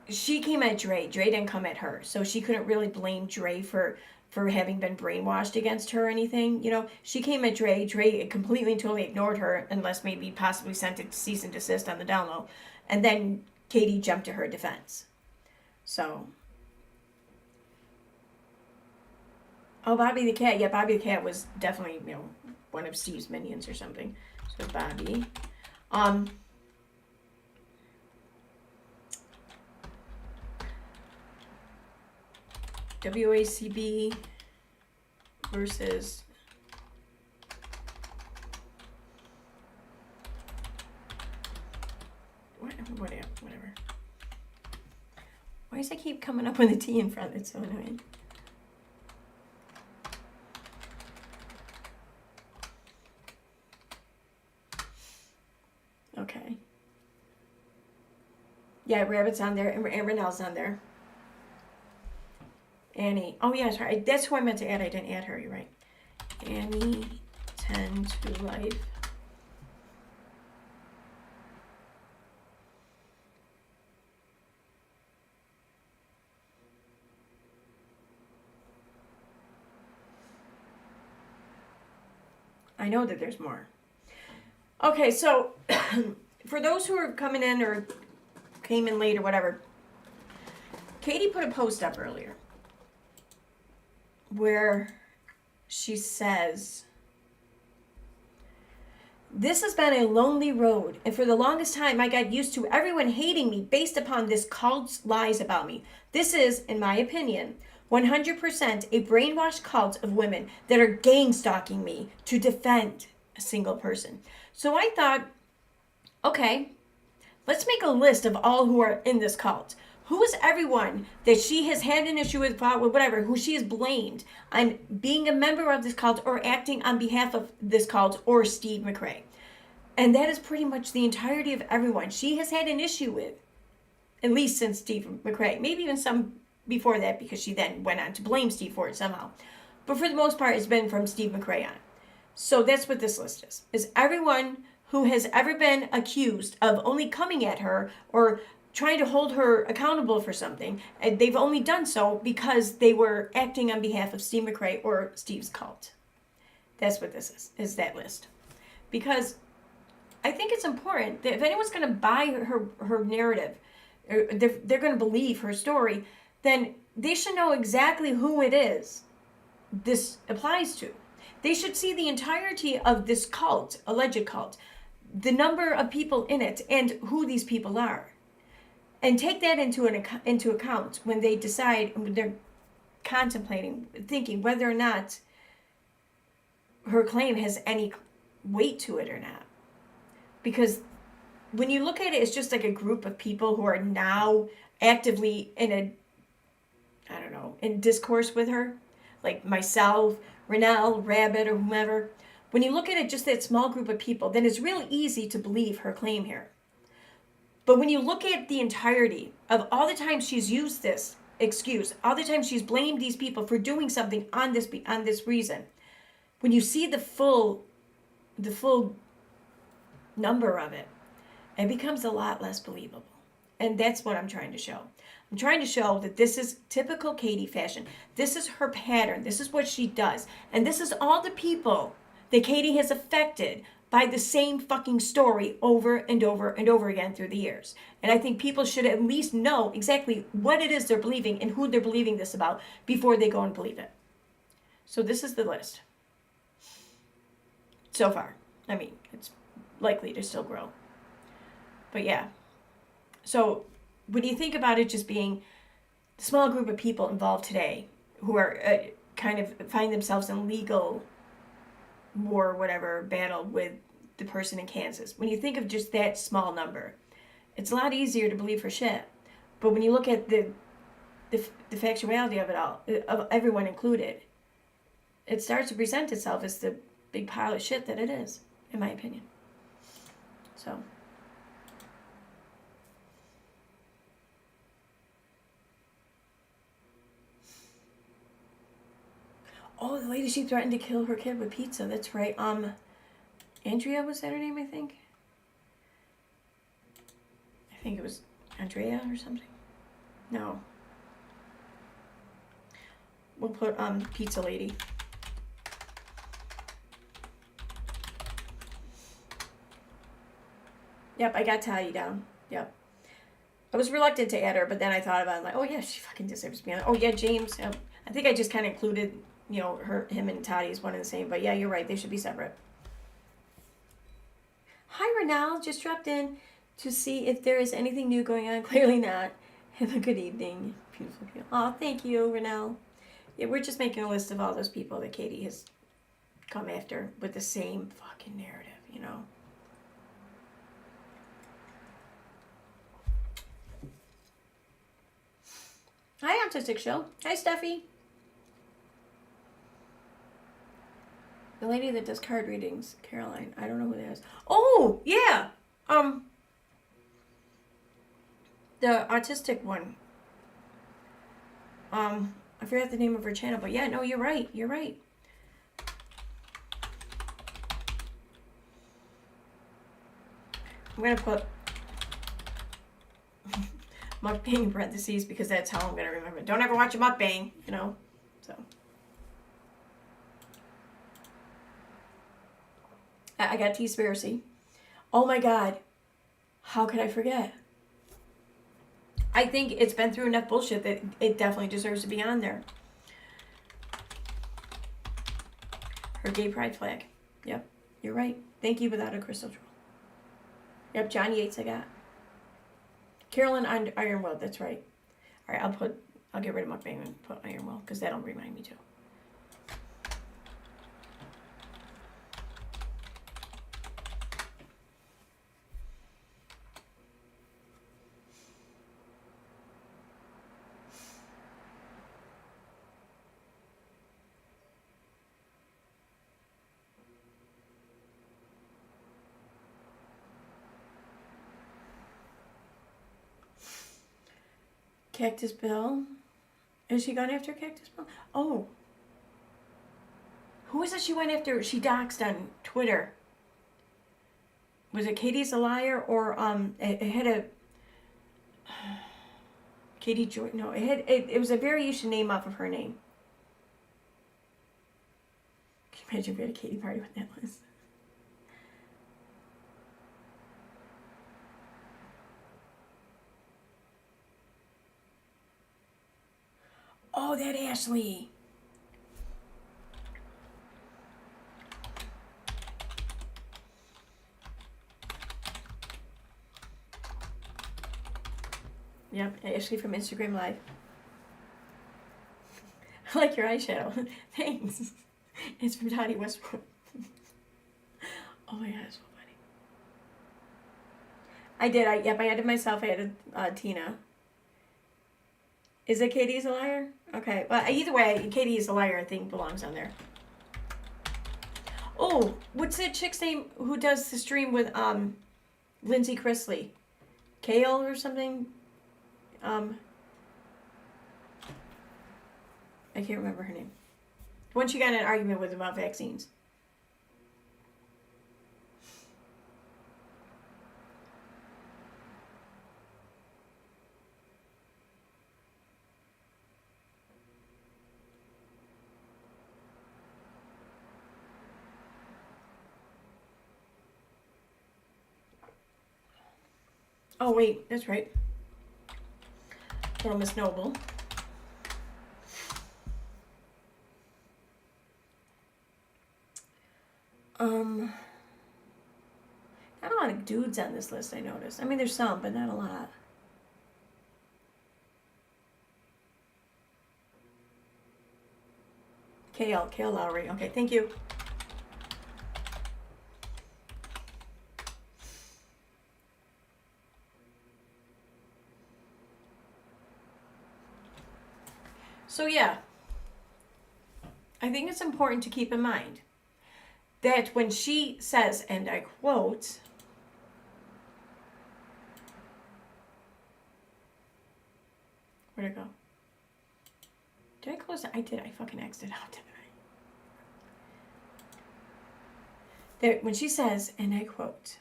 Speaker 1: she came at Dre. Dre didn't come at her. So she couldn't really blame Dre for having been brainwashed against her or anything. You know, she came at Dre. Dre completely and totally ignored her, unless maybe possibly sent a cease and desist on the down low. And then Katie jumped to her defense. So... Oh, Bobby the Cat. Yeah, Bobby the Cat was definitely, you know, one of Steve's minions or something. So Bobby. WACB versus whatever. Why does it keep coming up with a T in front? It's so annoying. Okay. Yeah, Rabbit's on there, and Renelle's on there. Annie. Oh, yeah, sorry. That's who I meant to add. I didn't add her. You're right. Annie, 10 to life. I know that there's more. Okay, so for those who are coming in or came in late or whatever, Katie put a post up earlier where she says, "This has been a lonely road, and for the longest time I got used to everyone hating me based upon this cult's lies about me. This is, in my opinion, 100% a brainwashed cult of women that are gang stalking me to defend a single person." So I thought, okay, let's make a list of all who are in this cult. Who is everyone that she has had an issue with, whatever, who she has blamed on being a member of this cult or acting on behalf of this cult or Steve McRae? And that is pretty much the entirety of everyone she has had an issue with, at least since Steve McRae. Maybe even some before that, because she then went on to blame Steve for it somehow. But for the most part, it's been from Steve McRae on. So that's what this list is everyone who has ever been accused of only coming at her or trying to hold her accountable for something, and they've only done so because they were acting on behalf of Steve McRae or Steve's cult. That's what this is that list. Because I think it's important that if anyone's going to buy her narrative, or they're going to believe her story, then they should know exactly who it is this applies to. They should see the entirety of this cult, alleged cult, the number of people in it, and who these people are. And take that into account when they decide, when they're contemplating, thinking whether or not her claim has any weight to it or not. Because when you look at it, it's just like a group of people who are now actively in discourse with her, like myself, Renelle, Rabbit, or whomever. When you look at it, just that small group of people, then it's really easy to believe her claim here. But when you look at the entirety of all the times she's used this excuse, all the times she's blamed these people for doing something on this reason, when you see the full number of it, it becomes a lot less believable. And that's what I'm trying to show. I'm trying to show that this is typical Katie fashion. This is her pattern. This is what she does. And this is all the people that Katie has affected by the same fucking story over and over and over again through the years. And I think people should at least know exactly what it is they're believing and who they're believing this about before they go and believe it. So this is the list so far. I mean, it's likely to still grow. But yeah. So when you think about it just being a small group of people involved today who are kind of find themselves in legal war, whatever, battle with the person in Kansas. When you think of just that small number, it's a lot easier to believe for shit. But when you look at the factuality of it all, of everyone included, it starts to present itself as the big pile of shit that it is, in my opinion. So. Oh, the lady, she threatened to kill her kid with pizza. That's right. Andrea, was that her name, I think? I think it was Andrea or something. No. We'll put, pizza lady. Yep, I got Tati down. Yep. I was reluctant to add her, but then I thought about it, like, oh yeah, she fucking deserves to be on. Oh yeah, James. I think I just kind of included, you know, him and Tati as one and the same. But yeah, you're right. They should be separate. Hi, Renelle. Just dropped in to see if there is anything new going on. Clearly not. Have a good evening. Beautiful people. Oh, thank you, Renelle. Yeah, we're just making a list of all those people that Katie has come after with the same fucking narrative, you know. Hi, Autistic Show. Hi, Steffi. The lady that does card readings, Caroline. I don't know who that is. Oh, yeah. The autistic one. I forgot the name of her channel, but yeah, no, you're right. You're right. I'm gonna put mukbang in parentheses because that's how I'm gonna remember it. Don't ever watch a mukbang, you know. So I got Teaspiracy. Oh my god, how could I forget? I think it's been through enough bullshit that it definitely deserves to be on there. Her gay pride flag. Yep, you're right. Thank you, Without a Crystal Troll. Yep, John Yates I got. Carolyn Ironwell, that's right. All right, I'll get rid of mukbang and put Ironwell because that'll remind me too. Cactus Bill. Is she gone after Cactus Bill? Oh. Who was it she went after? She doxed on Twitter. Was it Katie's a Liar or it had a Katie Joy? No, it was a variation name off of her name. Can you imagine if we had a Katie party with that list? Oh, that Ashley. Yep, Ashley from Instagram Live. I like your eyeshadow. Thanks. It's from Dottie Westbrook. Oh my god, it's so funny. I did. I added myself. I added Tina. Is it Katie's a Liar? Okay. Well, either way, Katie's a Liar I think belongs on there. Oh, what's that chick's name who does the stream with Lindwy Chriasley? Kale or something? I can't remember her name. Once you got in an argument with about vaccines. Oh, wait, that's right. Little Miss Noble. dudes on this list, I noticed. I mean, there's some, but not a lot. KL Lowry. Okay, thank you. So yeah, I think it's important to keep in mind that when she says, and I quote, where'd it go? Did I close it? I did. I fucking exited out, didn't I? That when she says, and I quote,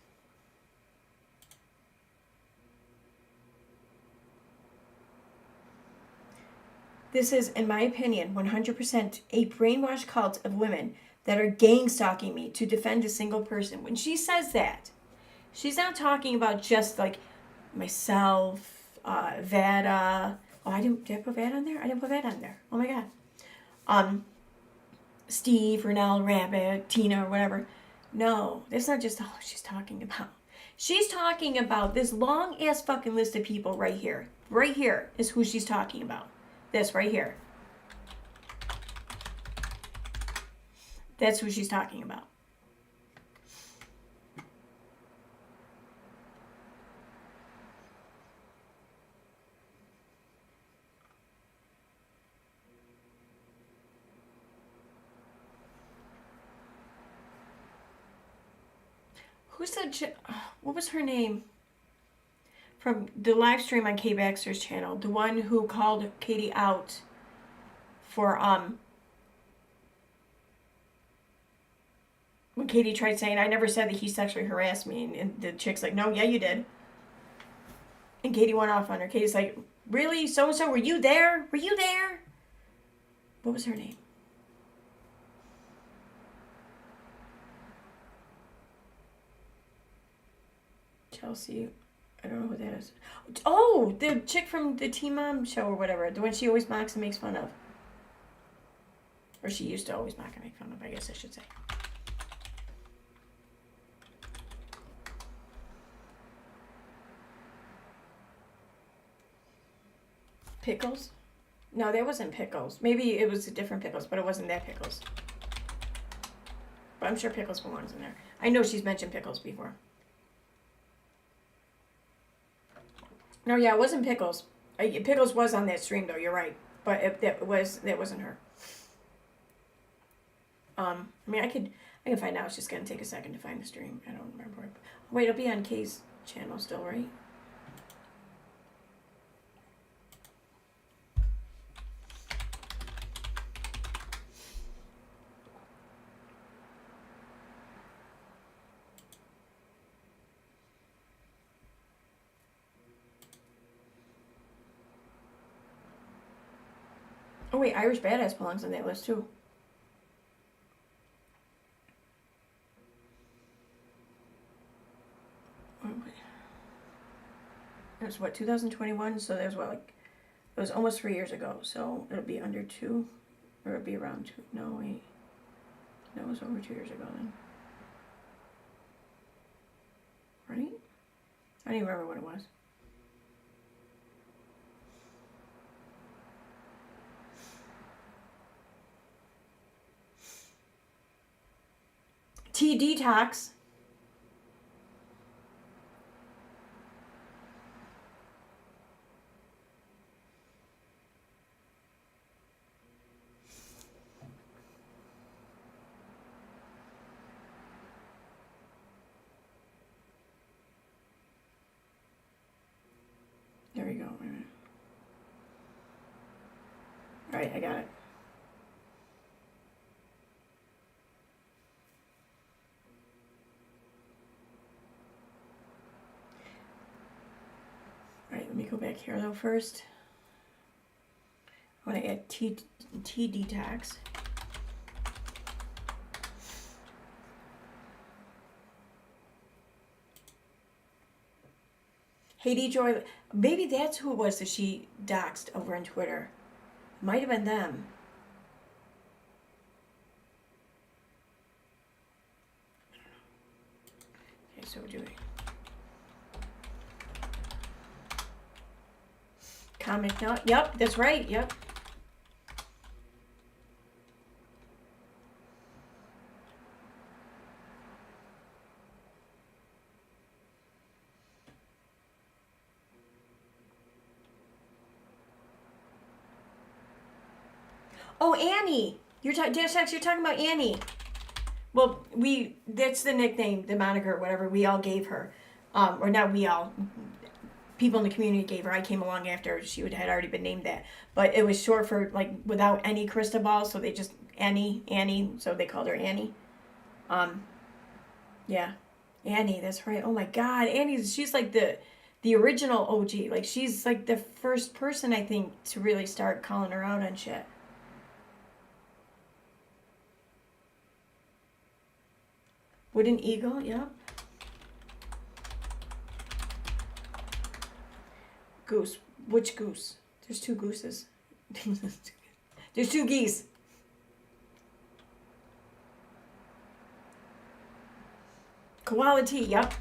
Speaker 1: this is, in my opinion, 100% a brainwashed cult of women that are gang stalking me to defend a single person. When she says that, she's not talking about just like myself, Vada. Oh, did I put Vada on there? I didn't put Vada on there. Oh my God. Steve, Renelle, Rabbit, Tina, or whatever. No, that's not just all she's talking about. She's talking about this long ass fucking list of people right here. Right here is who she's talking about. This right here. That's who she's talking about. Who said, what was her name? From the live stream on Baxter's channel, the one who called Katie out for when Katie tried saying, I never said that he sexually harassed me, and the chick's like, no, yeah, you did. And Katie went off on her. Katie's like, really? So-and-so, were you there? Were you there? What was her name? Chelsea. I don't know who that is. Oh, the chick from the Teen Mom show or whatever. The one she always mocks and makes fun of. Or she used to always mock and make fun of, I guess I should say. Pickles? No, that wasn't Pickles. Maybe it was a different Pickles, but it wasn't that Pickles. But I'm sure Pickles belongs in there. I know she's mentioned Pickles before. No, yeah, it wasn't Pickles. Pickles was on that stream, though. You're right, but that wasn't her. I mean, I can find out. It's just gonna take a second to find the stream. I don't remember it. Wait, it'll be on Kay's channel still, right? Oh wait, Irish Badass belongs on that list too. It was what, 2021? So there's what, like, it was almost 3 years ago. So it'll be under 2, or it'll be around 2. No, wait. No, it was over 2 years ago then. Right? I don't even remember what it was. Tea Detox. There we go. All right, I got it. All right, let me go back here though first. I want to add tea detox. Haiti Joy, maybe that's who it was that she doxed over on Twitter. Might have been them. Okay, so we're doing comic. No, yep, that's right. Yep. Oh, Annie. You're talking about Annie. Well, that's the nickname, the moniker, whatever we all gave her. Or not we all. People in the community gave her. I came along after she had already been named that. But it was short for, like, without any crystal ball, so they just, Annie, so they called her Annie. Yeah. Annie, that's right. Oh my God, she's like the original OG. Like, she's like the first person, I think, to really start calling her out on shit. Wooden Eagle, yeah. Goose. Which goose? There's two gooses. There's two geese. Koala tea, yep.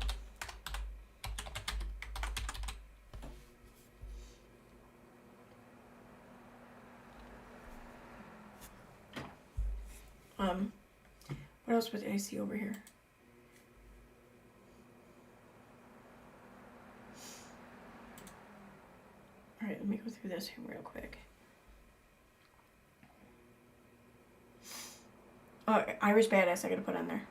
Speaker 1: What else did I see over here? All right, let me go through this here real quick. Oh, Irish Badass I gotta put on there.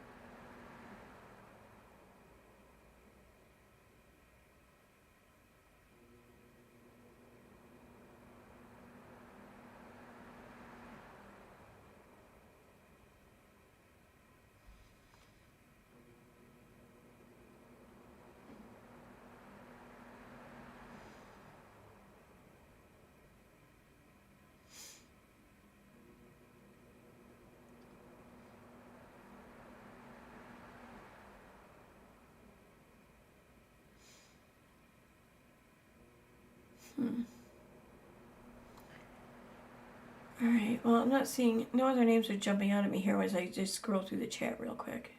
Speaker 1: Alright, well, I'm not seeing, no other names are jumping out at me here as I just scroll through the chat real quick.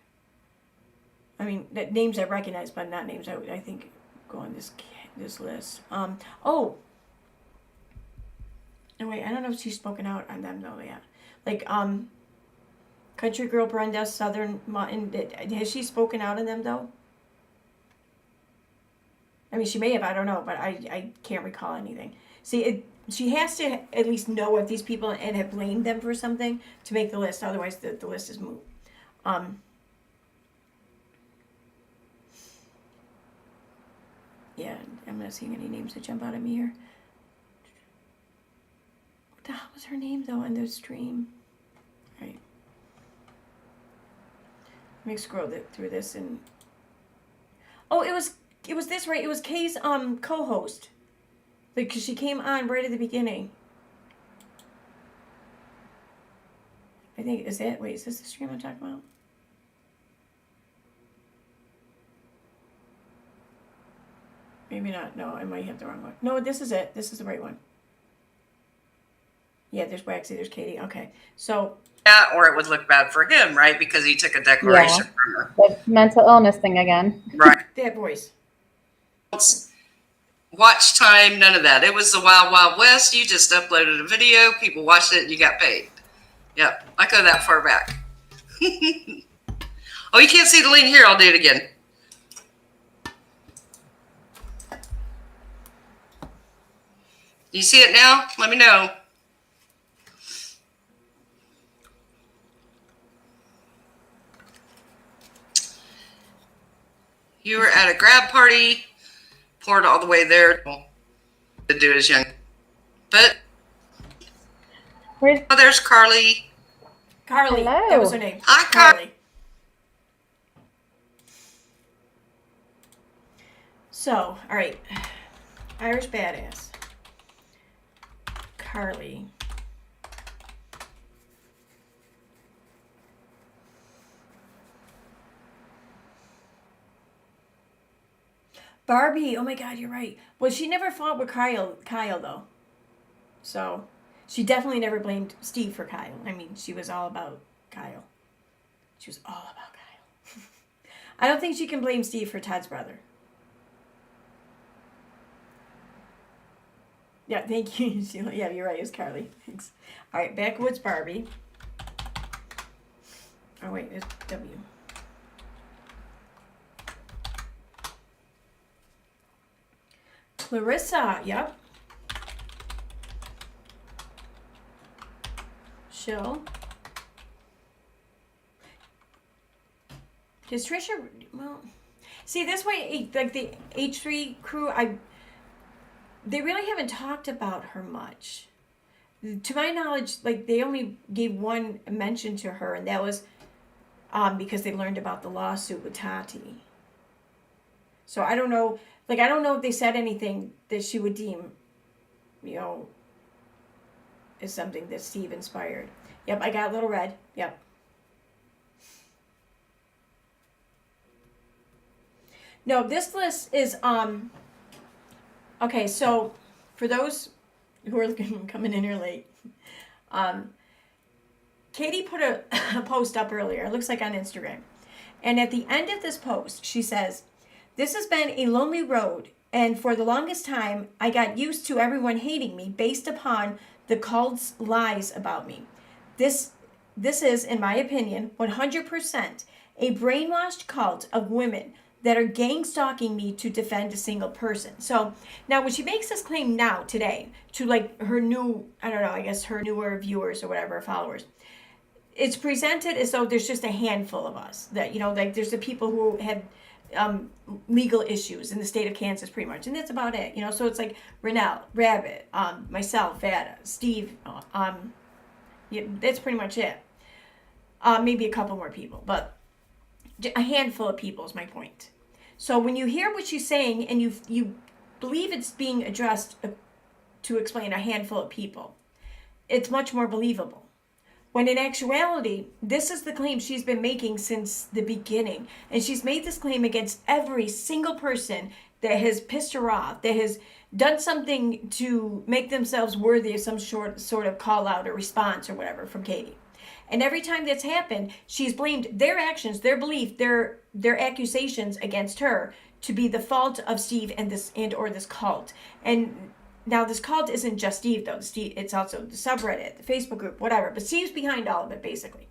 Speaker 1: I mean, names I recognize, but not names I think go on this list. Oh! No, wait, I don't know if she's spoken out on them, though, yeah. Like, Country Girl Brenda, Southern Mountain, has she spoken out on them, though? I mean, she may have, I don't know, but I can't recall anything. See, she has to at least know of these people and have blamed them for something to make the list. Otherwise, the list is moot. Yeah, I'm not seeing any names that jump out at me here. What the hell was her name, though, on the stream? All right. Let me scroll through this and... Oh, it was this, right? It was Kay's co-host. Like, cause she came on right at the beginning. I think, is this the stream I'm talking about? Maybe not. No, I might have the wrong one. No, this is it. This is the right one. Yeah, there's Waxy, there's Katie. Okay, so...
Speaker 2: Yeah, or it would look bad for him, right? Because he took a declaration from her.
Speaker 3: The mental illness thing again.
Speaker 2: Right.
Speaker 1: That voice.
Speaker 2: Watch time, none of that. It was the Wild Wild West. You just uploaded a video, people watched it, and you got paid. Yep, I go that far back. Oh, you can't see the link here. I'll do it again. You see it now? Let me know. You were at a grab party, poured all the way there to do his young. But oh, there's Carly.
Speaker 1: Carly,
Speaker 3: hello.
Speaker 1: That was her name.
Speaker 2: Hi, Carly.
Speaker 1: So, all right, Irish Badass. Carly. Barbie, oh my God, you're right. Well, she never fought with Kyle though. So, she definitely never blamed Steve for Kyle. I mean, she was all about Kyle. She was all about Kyle. I don't think she can blame Steve for Todd's brother. Yeah, thank you, Sheila. Yeah, you're right. It was Carly. Thanks. All right, Backwoods Barbie. Oh, wait, it's W. Clarissa, yep. Shill. Does Trisha, well, see, this way, like the H3 crew, they really haven't talked about her much. To my knowledge, like, they only gave one mention to her, and that was because they learned about the lawsuit with Tati. So I don't know, like, I don't know if they said anything that she would deem, you know, as something that Steve inspired. Yep, I got Little Red. Yep. No, this list is, okay, so for those who are coming in here late, Katie put a post up earlier, it looks like on Instagram. And at the end of this post, she says, "This has been a lonely road, and for the longest time, I got used to everyone hating me based upon the cult's lies about me. This is, in my opinion, 100% a brainwashed cult of women that are gang stalking me to defend a single person." So now when she makes this claim now, today, to like her new, I don't know, I guess her newer viewers or whatever, followers, it's presented as though there's just a handful of us. That, you know, like there's the people who had legal issues in the state of Kansas pretty much. And that's about it, you know. So it's like Renelle, Rabbit, myself, Vada, Steve, yeah, that's pretty much it. Maybe a couple more people, but a handful of people is my point. So when you hear what she's saying and you believe it's being addressed to explain a handful of people, it's much more believable. When in actuality, this is the claim she's been making since the beginning. And she's made this claim against every single person that has pissed her off, that has done something to make themselves worthy of some sort of call out or response or whatever from Katie. And every time that's happened, she's blamed their actions, their belief, their accusations against her to be the fault of Steve and this cult. And now this cult isn't just Steve though. It's also the subreddit, the Facebook group, whatever. But Steve's behind all of it basically.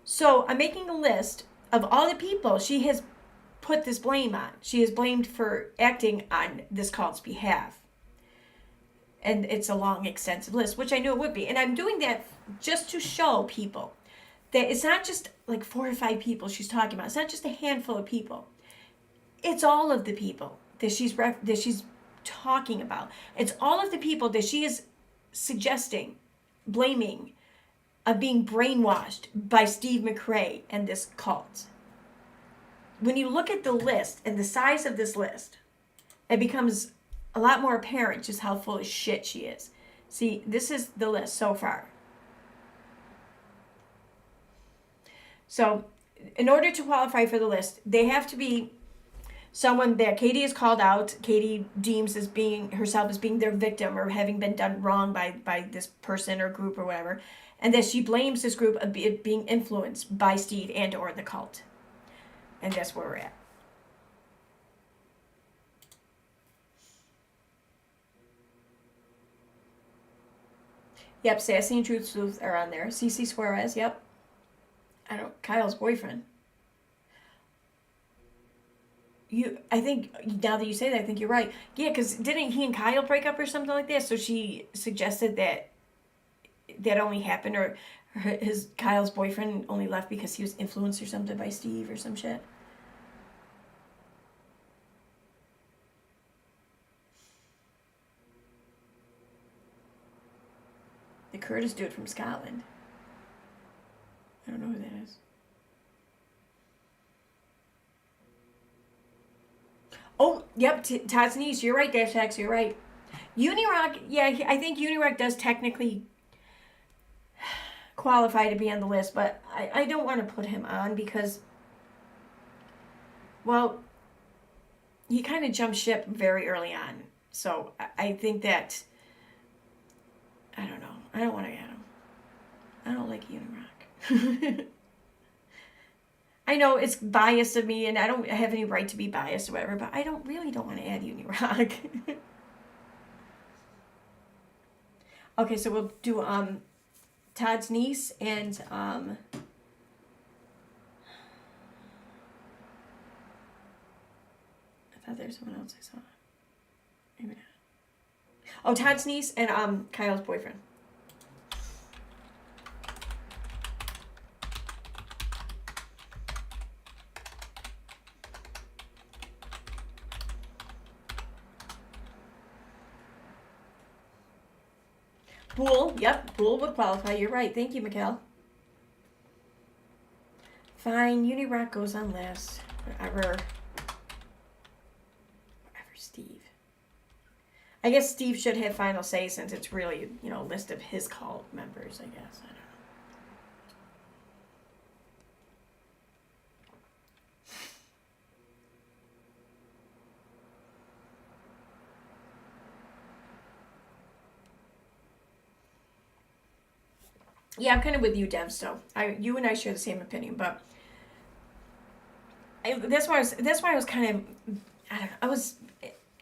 Speaker 1: So I'm making a list of all the people she has put this blame on. She is blamed for acting on this cult's behalf. And it's a long, extensive list, which I knew it would be. And I'm doing that just to show people that it's not just like 4 or 5 people she's talking about. It's not just a handful of people. It's all of the people that she's talking about. It's all of the people that she is suggesting, blaming, of being brainwashed by Steve McRae and this cult. When you look at the list and the size of this list, it becomes a lot more apparent just how full of shit she is. See, this is the list so far. So, in order to qualify for the list, they have to be someone that Katie has called out, Katie deems as being herself as being their victim or having been done wrong by this person or group or whatever, and that she blames this group of being influenced by Steve and or the cult. And that's where we're at. Yep, Sassy and Truth Sleuth are on there. CC Suarez, yep. Kyle's boyfriend. I think, now that you say that, I think you're right. Yeah, because didn't he and Kyle break up or something like that? So she suggested that only happened, or Kyle's boyfriend only left because he was influenced or something by Steve or some shit. The Curtis dude from Scotland. I don't know who that is. Oh, yep, Todd's niece. You're right, Dash X, you're right. Unirock, yeah, I think Unirock does technically qualify to be on the list, but I don't want to put him on because, well, he kind of jumped ship very early on. So I think that, I don't know. I don't want to add him. I don't like Unirock. I know it's biased of me, and I don't have any right to be biased or whatever, but I really don't want to add Unirock. Okay, so we'll do Todd's niece and I thought there was someone else I saw. Maybe not. Oh, Todd's niece and Kyle's boyfriend. Bull, yep, Bull would qualify. You're right. Thank you, Mikkel. Fine, Unirock goes on last. Whatever, Steve. I guess Steve should have final say since it's really, a list of his cult members, I guess. I don't know. Yeah, I'm kind of with you, Dev. So you and I share the same opinion, but that's why I was kind of, I don't know, I was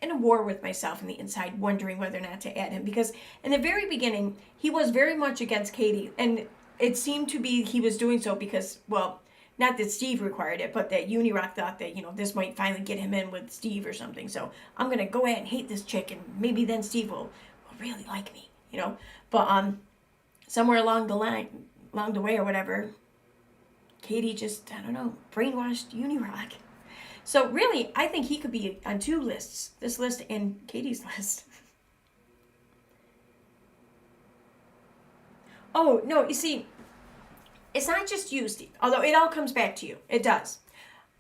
Speaker 1: in a war with myself on the inside, wondering whether or not to add him, because in the very beginning he was very much against Katie, and it seemed to be he was doing so because, well, not that Steve required it, but that Unirock thought that this might finally get him in with Steve or something. So I'm gonna go ahead and hate this chick, and maybe then Steve will really like me, But somewhere along the way or whatever, Katie just, I don't know, brainwashed Unirock. So really, I think he could be on two lists. This list and Katie's list. Oh, no, you see, it's not just you, Steve. Although it all comes back to you. It does.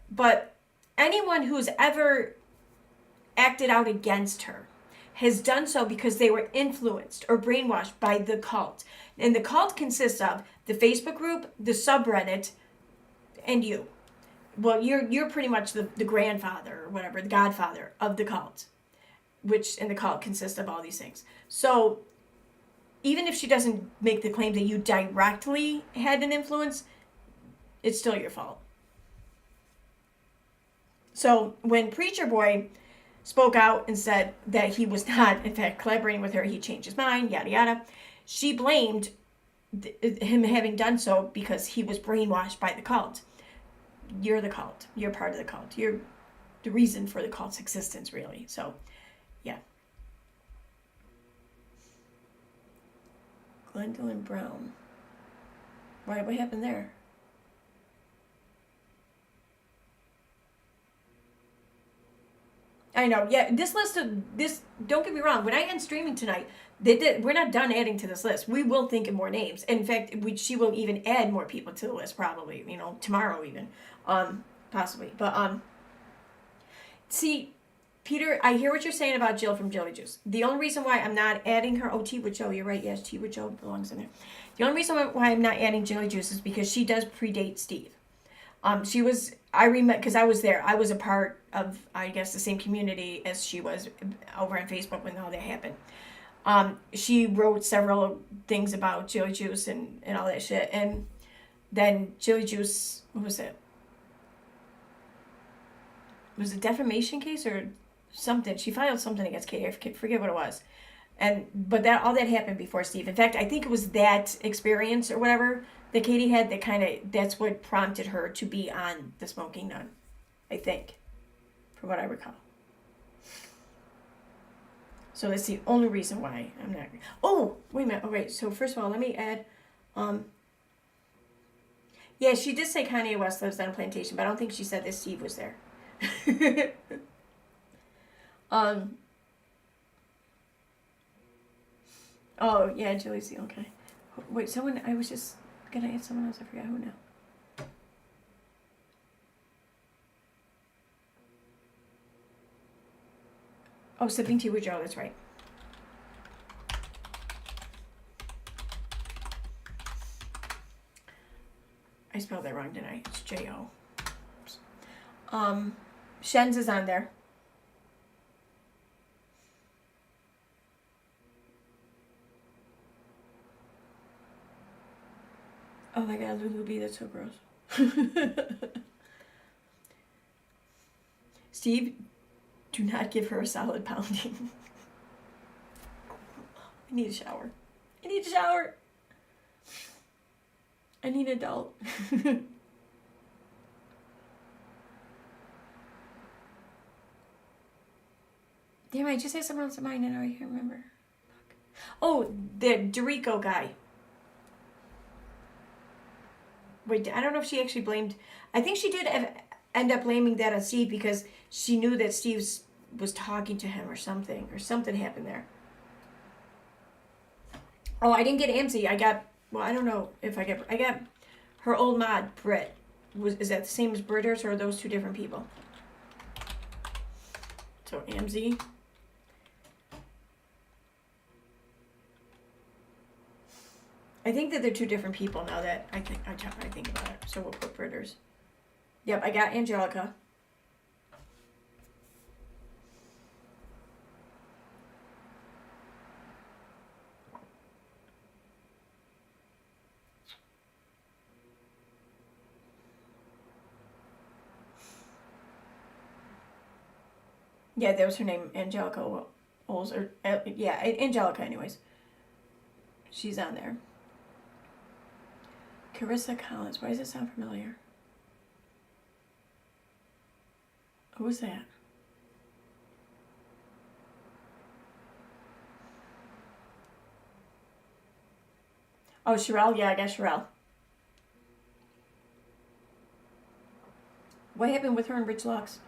Speaker 1: But anyone who's ever acted out against her has done so because they were influenced or brainwashed by the cult. And the cult consists of the Facebook group, the subreddit, and you. Well, you're pretty much the grandfather or whatever, the godfather of the cult, and the cult consists of all these things. So even if she doesn't make the claim that you directly had an influence, it's still your fault. So when Preacher Boy spoke out and said that he was not, in fact, collaborating with her, he changed his mind, yada yada, she blamed him having done so because he was brainwashed by the cult. You're the cult. You're part of the cult. You're the reason for the cult's existence, really. So, yeah. Gwendolyn Brown. Why? What happened there? I know. Yeah, this list of this. Don't get me wrong. When I end streaming tonight, we're not done adding to this list. We will think of more names. In fact, she will even add more people to the list. Probably, tomorrow even, possibly. But see, Peter, I hear what you're saying about Jill from Jelly Juice. The only reason why I'm not adding her, Tea with Joe, you're right. Yes, Tea with Joe belongs in there. The only reason why I'm not adding Jelly Juice is because she does predate Steve. She was, I remember, because I was there. I was a part of, I guess, the same community as she was over on Facebook when all that happened. She wrote several things about Jelly Juice and all that shit. And then Jelly Juice, what was it? Was it a defamation case or something? She filed something against Katie. I forget what it was. But all that happened before Steve. In fact, I think it was that experience or whatever that Katie had that's what prompted her to be on The Smoking Nun. I think, from what I recall. So that's the only reason why I'm not. Oh, wait a minute. All right. So first of all, let me add. Yeah, she did say Kanye West lives on a plantation, but I don't think she said that Steve was there. Oh yeah, Julie's the okay. Wait, someone. I was just gonna add someone else. I forgot who now. Oh, sipping tea with Joe. That's right. I spelled that wrong, didn't I? It's J-O. Shen's is on there. Oh my god, Lulu B, that's so gross. Steve, do not give her a solid pounding. I need a shower. I need a shower. I need an adult. Damn, I just had someone else in mind and I can't remember. Oh, the Dorico guy. Wait, I don't know if she actually blamed... I think she did end up blaming that on Steve because she knew that Steve was talking to him or something. Or something happened there. Oh, I didn't get Amzy. I got... Well, I don't know if I got her old mod, Britt. Is that the same as Britters or are those two different people? So, Amzy... I think that they're two different people now that I think about it. So we'll put Britters. Yep, I got Angelika. Yeah, that was her name, Angelika Oles, or yeah, Angelika. Anyways, she's on there. Carissa Collins. Why does it sound familiar? Who was that? Oh, Sherelle? Yeah, I got Sherelle. What happened with her and Rich Lux?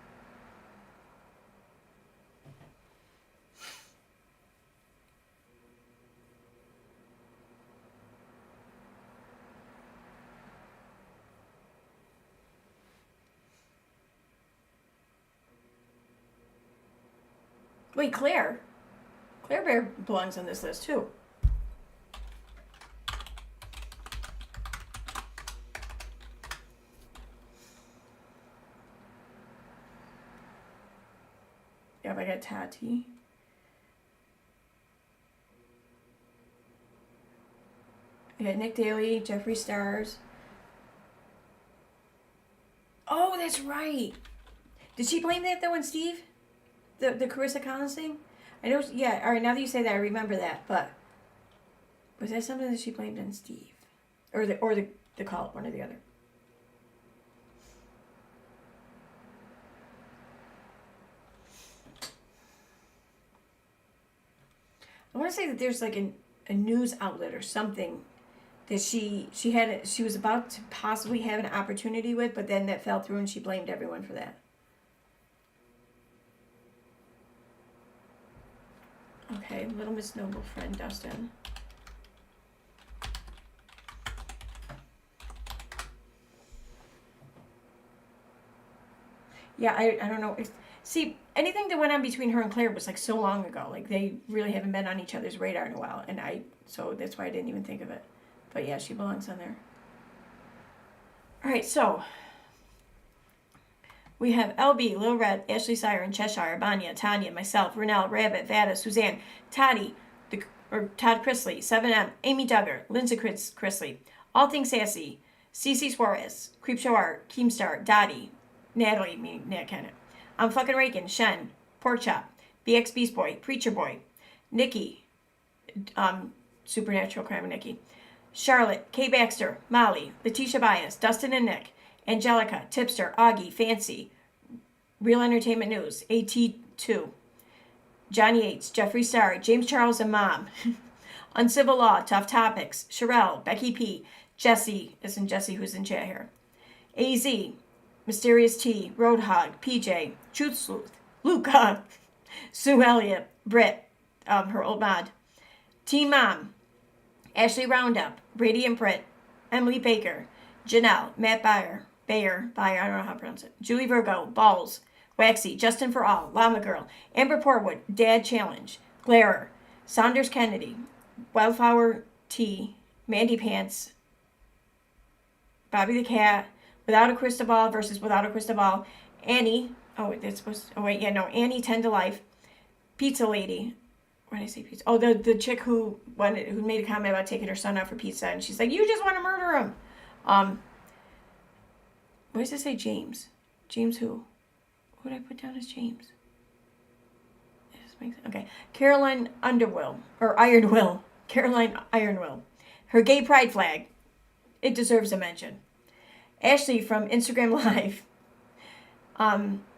Speaker 1: Wait, Claire. Claire Bear belongs on this list too. Yep, I got Tati. I got Nick Daly, Jeffree Stars. Oh, that's right. Did she blame that though on Steve? The Carissa Collins thing? I know, yeah, alright, now that you say that, I remember that, but was that something that she blamed on Steve? Or the call, one or the other? I want to say that there's like a news outlet or something that she was about to possibly have an opportunity with, but then that fell through and she blamed everyone for that. Okay, Little Miss Noble friend Dustin. Yeah, I don't know. See, anything that went on between her and Claire was like so long ago. Like they really haven't been on each other's radar in a while, and so that's why I didn't even think of it. But yeah, she belongs on there. All right, so we have LB, Lil Red, Ashley Siren, Cheshire, Maanya, Tanya, myself, Renelle, Rabbit, Vada, Suzanne, Tati, Todd Chrisley, 7M, Amy Duggar, Lindwy Chriasley, All Things Sassy, CC Suarez, Creepshow Art, Keemstar, Dottie, Natalie, me, Nick, imfcknrakin, Shen, Porkchop, BXBeastBoy, Preacher Boy, Nikki, Supernatural Crime Nikki, Charlotte, K. Baxter, Molly, Latisha Bias, Dustin and Nick, Angelika, Tipster, Augie, Fancy, Real Entertainment News, AT2, Johnny Yates, Jeffree Star, James Charles and Mom, Uncivil Law, Tuff Topics, Sherelle, Becky P, Jesse, isn't Jesse who's in chat here, AZ, Mysterious T, Roadhog, PJ, Truth Sleuth, Luca, Sue Elliott, Britt, her old mod, Team Mom, Ashley Roundup, Brady and Britt, Emily Baker, Janelle, Matt Bayer, I don't know how to pronounce it, Julie Virgo, Balls, Waxy, Justin for All, Llama Girl, Amber Portwood, Dad Challenge, Glarer, Saunders Kennedy, Wildflower Tea, Mandy Pants, Bobby the Cat, Without a Crystal Ball versus Without a Crystal Ball, Annie, Annie 10 to Life, Pizza Lady, why did I say pizza? Oh, the chick who made a comment about taking her son out for pizza, and she's like, you just want to murder him. What does it say, James? James who? Who did I put down as James? Okay. Caroline Underwill, or Iron Will. Caroline Ironwill. Her gay pride flag. It deserves a mention. Ashley from Instagram Live.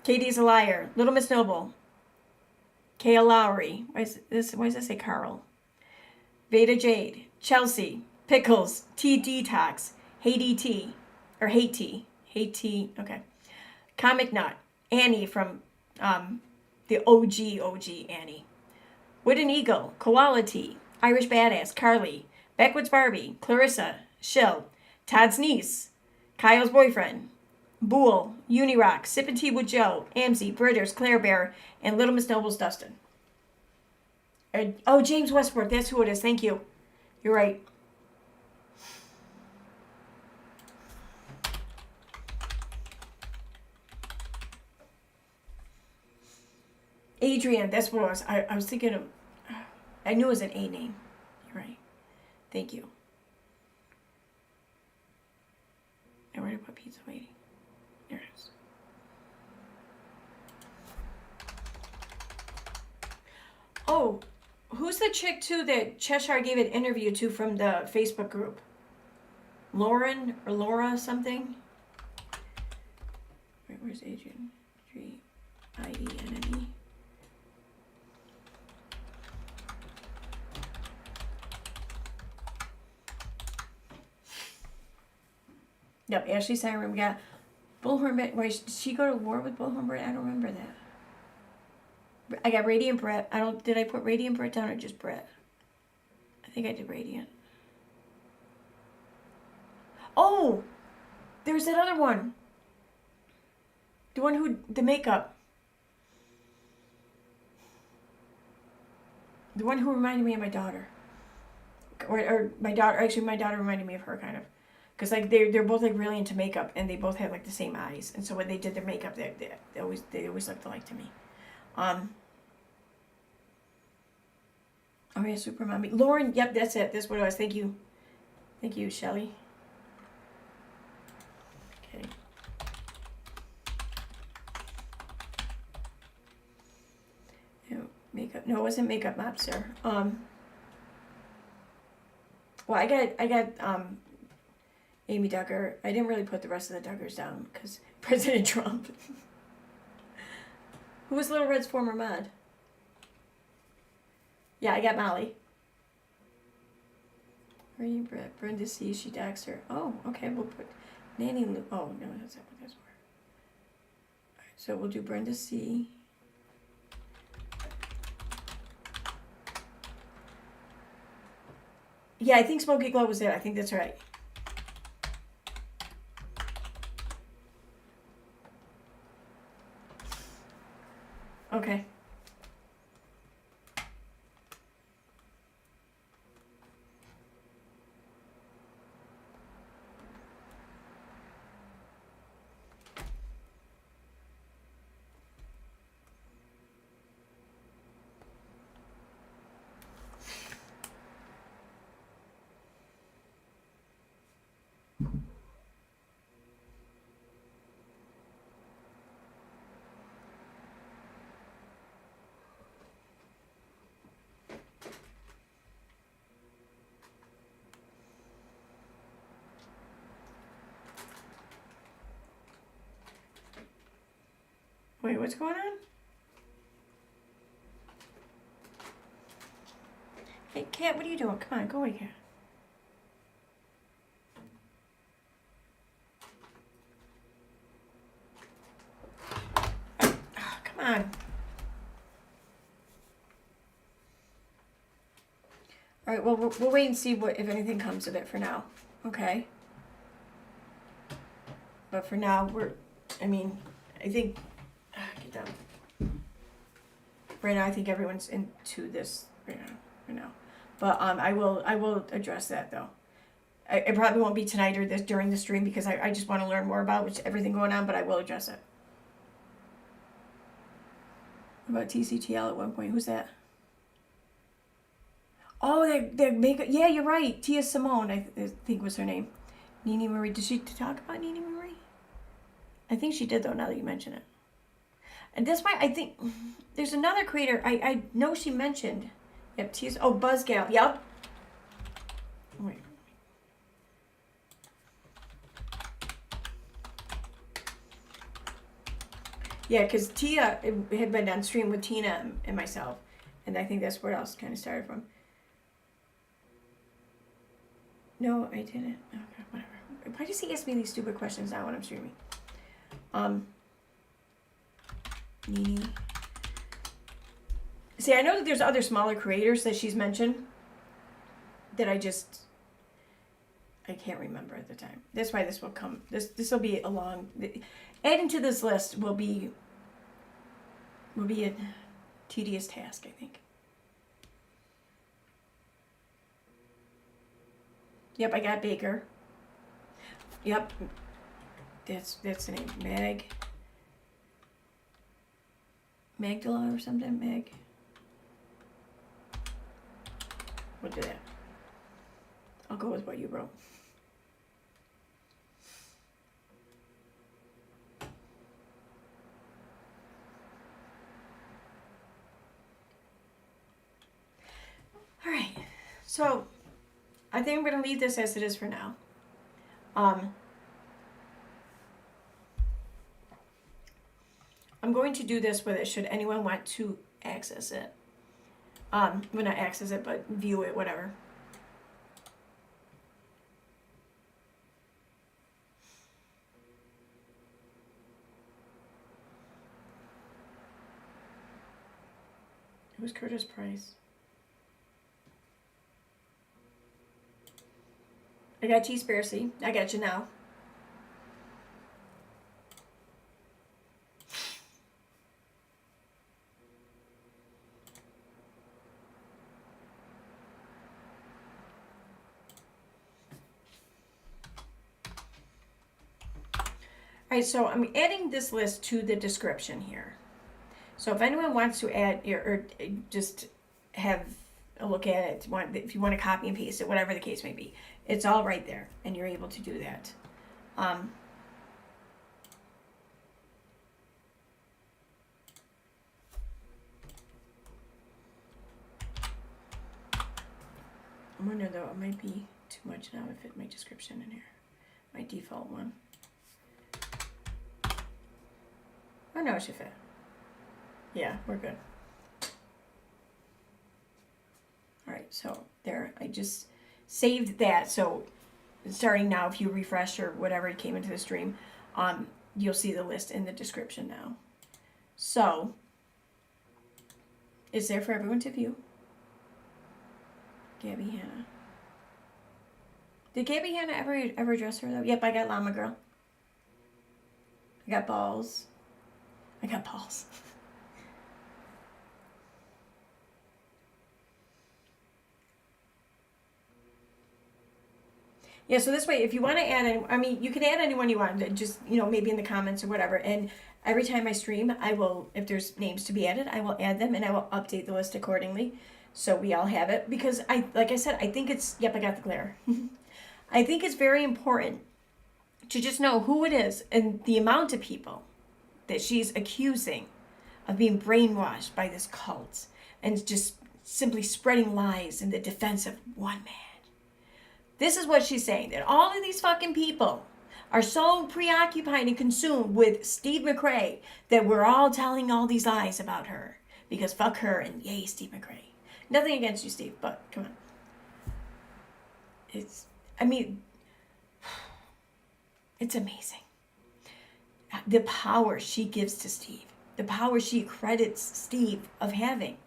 Speaker 1: Katie's a liar. Little Miss Noble. Kaya Lowry. Why does this say Carl? Vada Jade. Chelsea. Pickles. Tea Detox. Haiti Tea. Or Hate Tea. Hate Tea. Okay. Comic Nut. Annie from the OG Annie. Wooden Eagle. Koala Tea. Irish Badass. Carly. Backwoods Barbie. Clarissa. Shill. Todd's niece. Kyle's boyfriend. Boole. Unirock. Sippin' Tea with Joe. Amzy. Britters. Claire Bear. And Little Miss Noble's Dustin. Oh, James Westbrook. That's who it is. Thank you. You're right. Adrian. That's what I was thinking of. I knew it was an A name. You're right. Thank you. And where did I put pizza waiting? There it is. Oh, who's the chick too that Cheshire gave an interview to from the Facebook group? Lauren or Laura something? Wait, where's Adrian? G-I-E-N-N-E. Yep, Ashley Siren. We got Bullhorn. Wait, did she go to war with Bullhorn Brett? I don't remember that. I got Radiant Brett. Did I put Radiant Brett down or just Brett? I think I did Radiant. Oh! There's that other one. The one who, the makeup. The one who reminded me of my daughter. Or my daughter, actually my daughter reminded me of her kind of. Because like they're both like really into makeup and they both have like the same eyes. And so when they did their makeup, they always looked alike to me. Oh yeah, Super Mommy. Lauren, yep, that's it. That's what it was. Thank you. Thank you, Shelly. Okay. No, makeup. No, it wasn't Makeup Mobster. Well, I got Amy Duggar. I didn't really put the rest of the Duggars down because President Trump. Who was Little Red's former mod? Yeah, I got Molly. Brenda C. She baxter. Oh, okay. We'll put Nanny Lou. Oh, no, that's not what that's for. All right, so we'll do Brenda C. Yeah, I think Smoky Glow was there. I think that's right. Okay. Wait, what's going on? Hey, Cat, what are you doing? Come on, go away, Cat. Oh, come on. All right, well, we'll wait and see if anything comes of it for now. Okay? But for now, I think... Get down. Right now, I think everyone's into this right now. But I will address that though. It probably won't be tonight or during the stream because I just want to learn more about everything going on. But I will address it. About TCTL at one point. Who's that? Oh, they make it. Yeah, you're right. Tia Simone, I think was her name. Nene Marie. Did she talk about Nene Marie? I think she did though. Now that you mention it. And that's why I think there's another creator I know she mentioned. Yep, Tia. Oh, Buzzgal. Yep. Wait. Yeah, because Tia had been on stream with Tina and myself. And I think that's where else kind of started from. No, I didn't. Okay, whatever. Why does he ask me these stupid questions now when I'm streaming? Nene. See, I know that there's other smaller creators that she's mentioned that I can't remember at the time. That's why this will come. This will be a long. Adding to this list will be a tedious task, I think. Yep, I got Baker. Yep, that's the name. Magdala or something. We'll do that. I'll go with what you wrote. All right, so I think I'm going to leave this as it is for now. I'm going to do this with it should anyone want to access it. Well, not access it, but view it, whatever. It was Curtis Price. I got T-Spiracy. I got you now. All right, so I'm adding this list to the description here. So if anyone wants to add or just have a look at it, if you want to copy and paste it, whatever the case may be, it's all right there, and you're able to do that. I wonder though, it might be too much now to fit my description in here. My default one. Oh no, it should fit. Yeah, we're good. All right, so there, I just saved that. So starting now, if you refresh or whatever it came into the stream, you'll see the list in the description now. So it's there for everyone to view. Gabby Hanna. Did Gabby Hanna ever address her though? Yep, I got Llama Girl. I got balls. I got balls. Yeah, so this way, if you want to add, I mean, you can add anyone you want, just, maybe in the comments or whatever. And every time I stream, I will, if there's names to be added, I will add them and I will update the list accordingly. So we all have it. Because like I said, I think it's, yep, I got the glare. I think it's very important to just know who it is and the amount of people that she's accusing of being brainwashed by this cult and just simply spreading lies in the defense of one man. This is what she's saying, that all of these fucking people are so preoccupied and consumed with Steve McRae that we're all telling all these lies about her because fuck her and yay Steve McRae. Nothing against you, Steve, but come on. It's amazing. The power she gives to Steve. The power she credits Steve of having.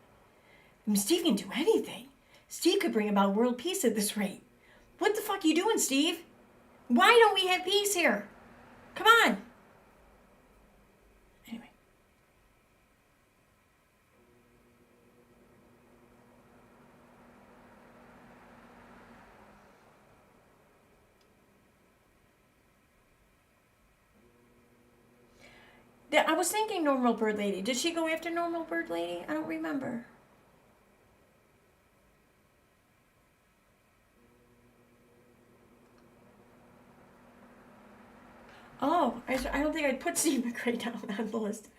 Speaker 1: I mean, Steve can do anything. Steve could bring about world peace at this rate. What the fuck are you doing, Steve? Why don't we have peace here? Come on. Anyway. I was thinking Normal Bird Lady. Did she go after Normal Bird Lady? I don't remember. Oh, I don't think I'd put Steve McRae down on the list.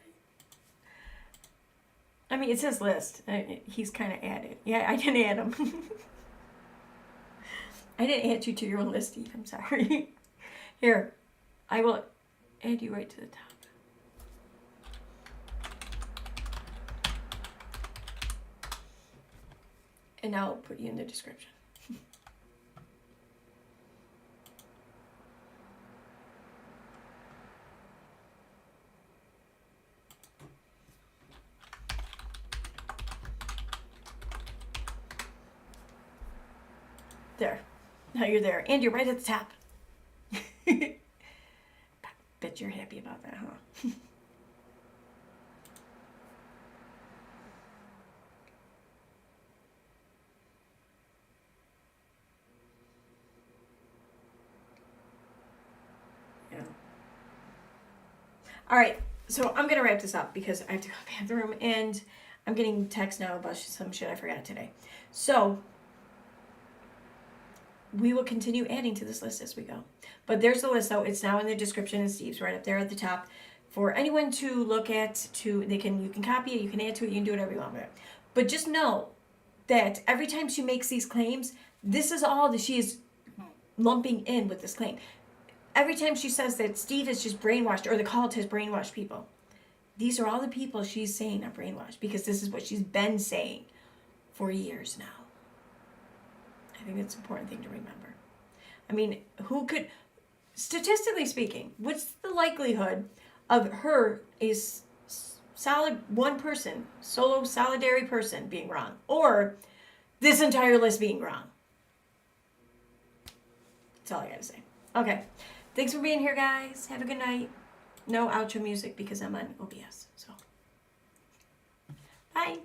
Speaker 1: I mean, it says list. He's kind of added. Yeah, I didn't add him. I didn't add you to your own list, Steve. I'm sorry. Here, I will add you right to the top. And I'll put you in the description. There. Now you're there. And you're right at the top. Bet you're happy about that, huh? Yeah. All right. So I'm going to wrap this up because I have to go to the bathroom and I'm getting text now about some shit I forgot today. So we will continue adding to this list as we go. But there's the list, though. It's now in the description, and Steve's right up there at the top for anyone to look at. You can copy it, you can add to it, you can do whatever you want with it. But just know that every time she makes these claims, this is all that she is lumping in with this claim. Every time she says that Steve has just brainwashed, or the cult has brainwashed people, these are all the people she's saying are brainwashed, because this is what she's been saying for years now. I think that's an important thing to remember. I mean, who could, statistically speaking, what's the likelihood of her, a solid one person, solo solitary person being wrong, or this entire list being wrong? That's all I gotta say. Okay. Thanks for being here, guys. Have a good night. No outro music because I'm on OBS. So, bye.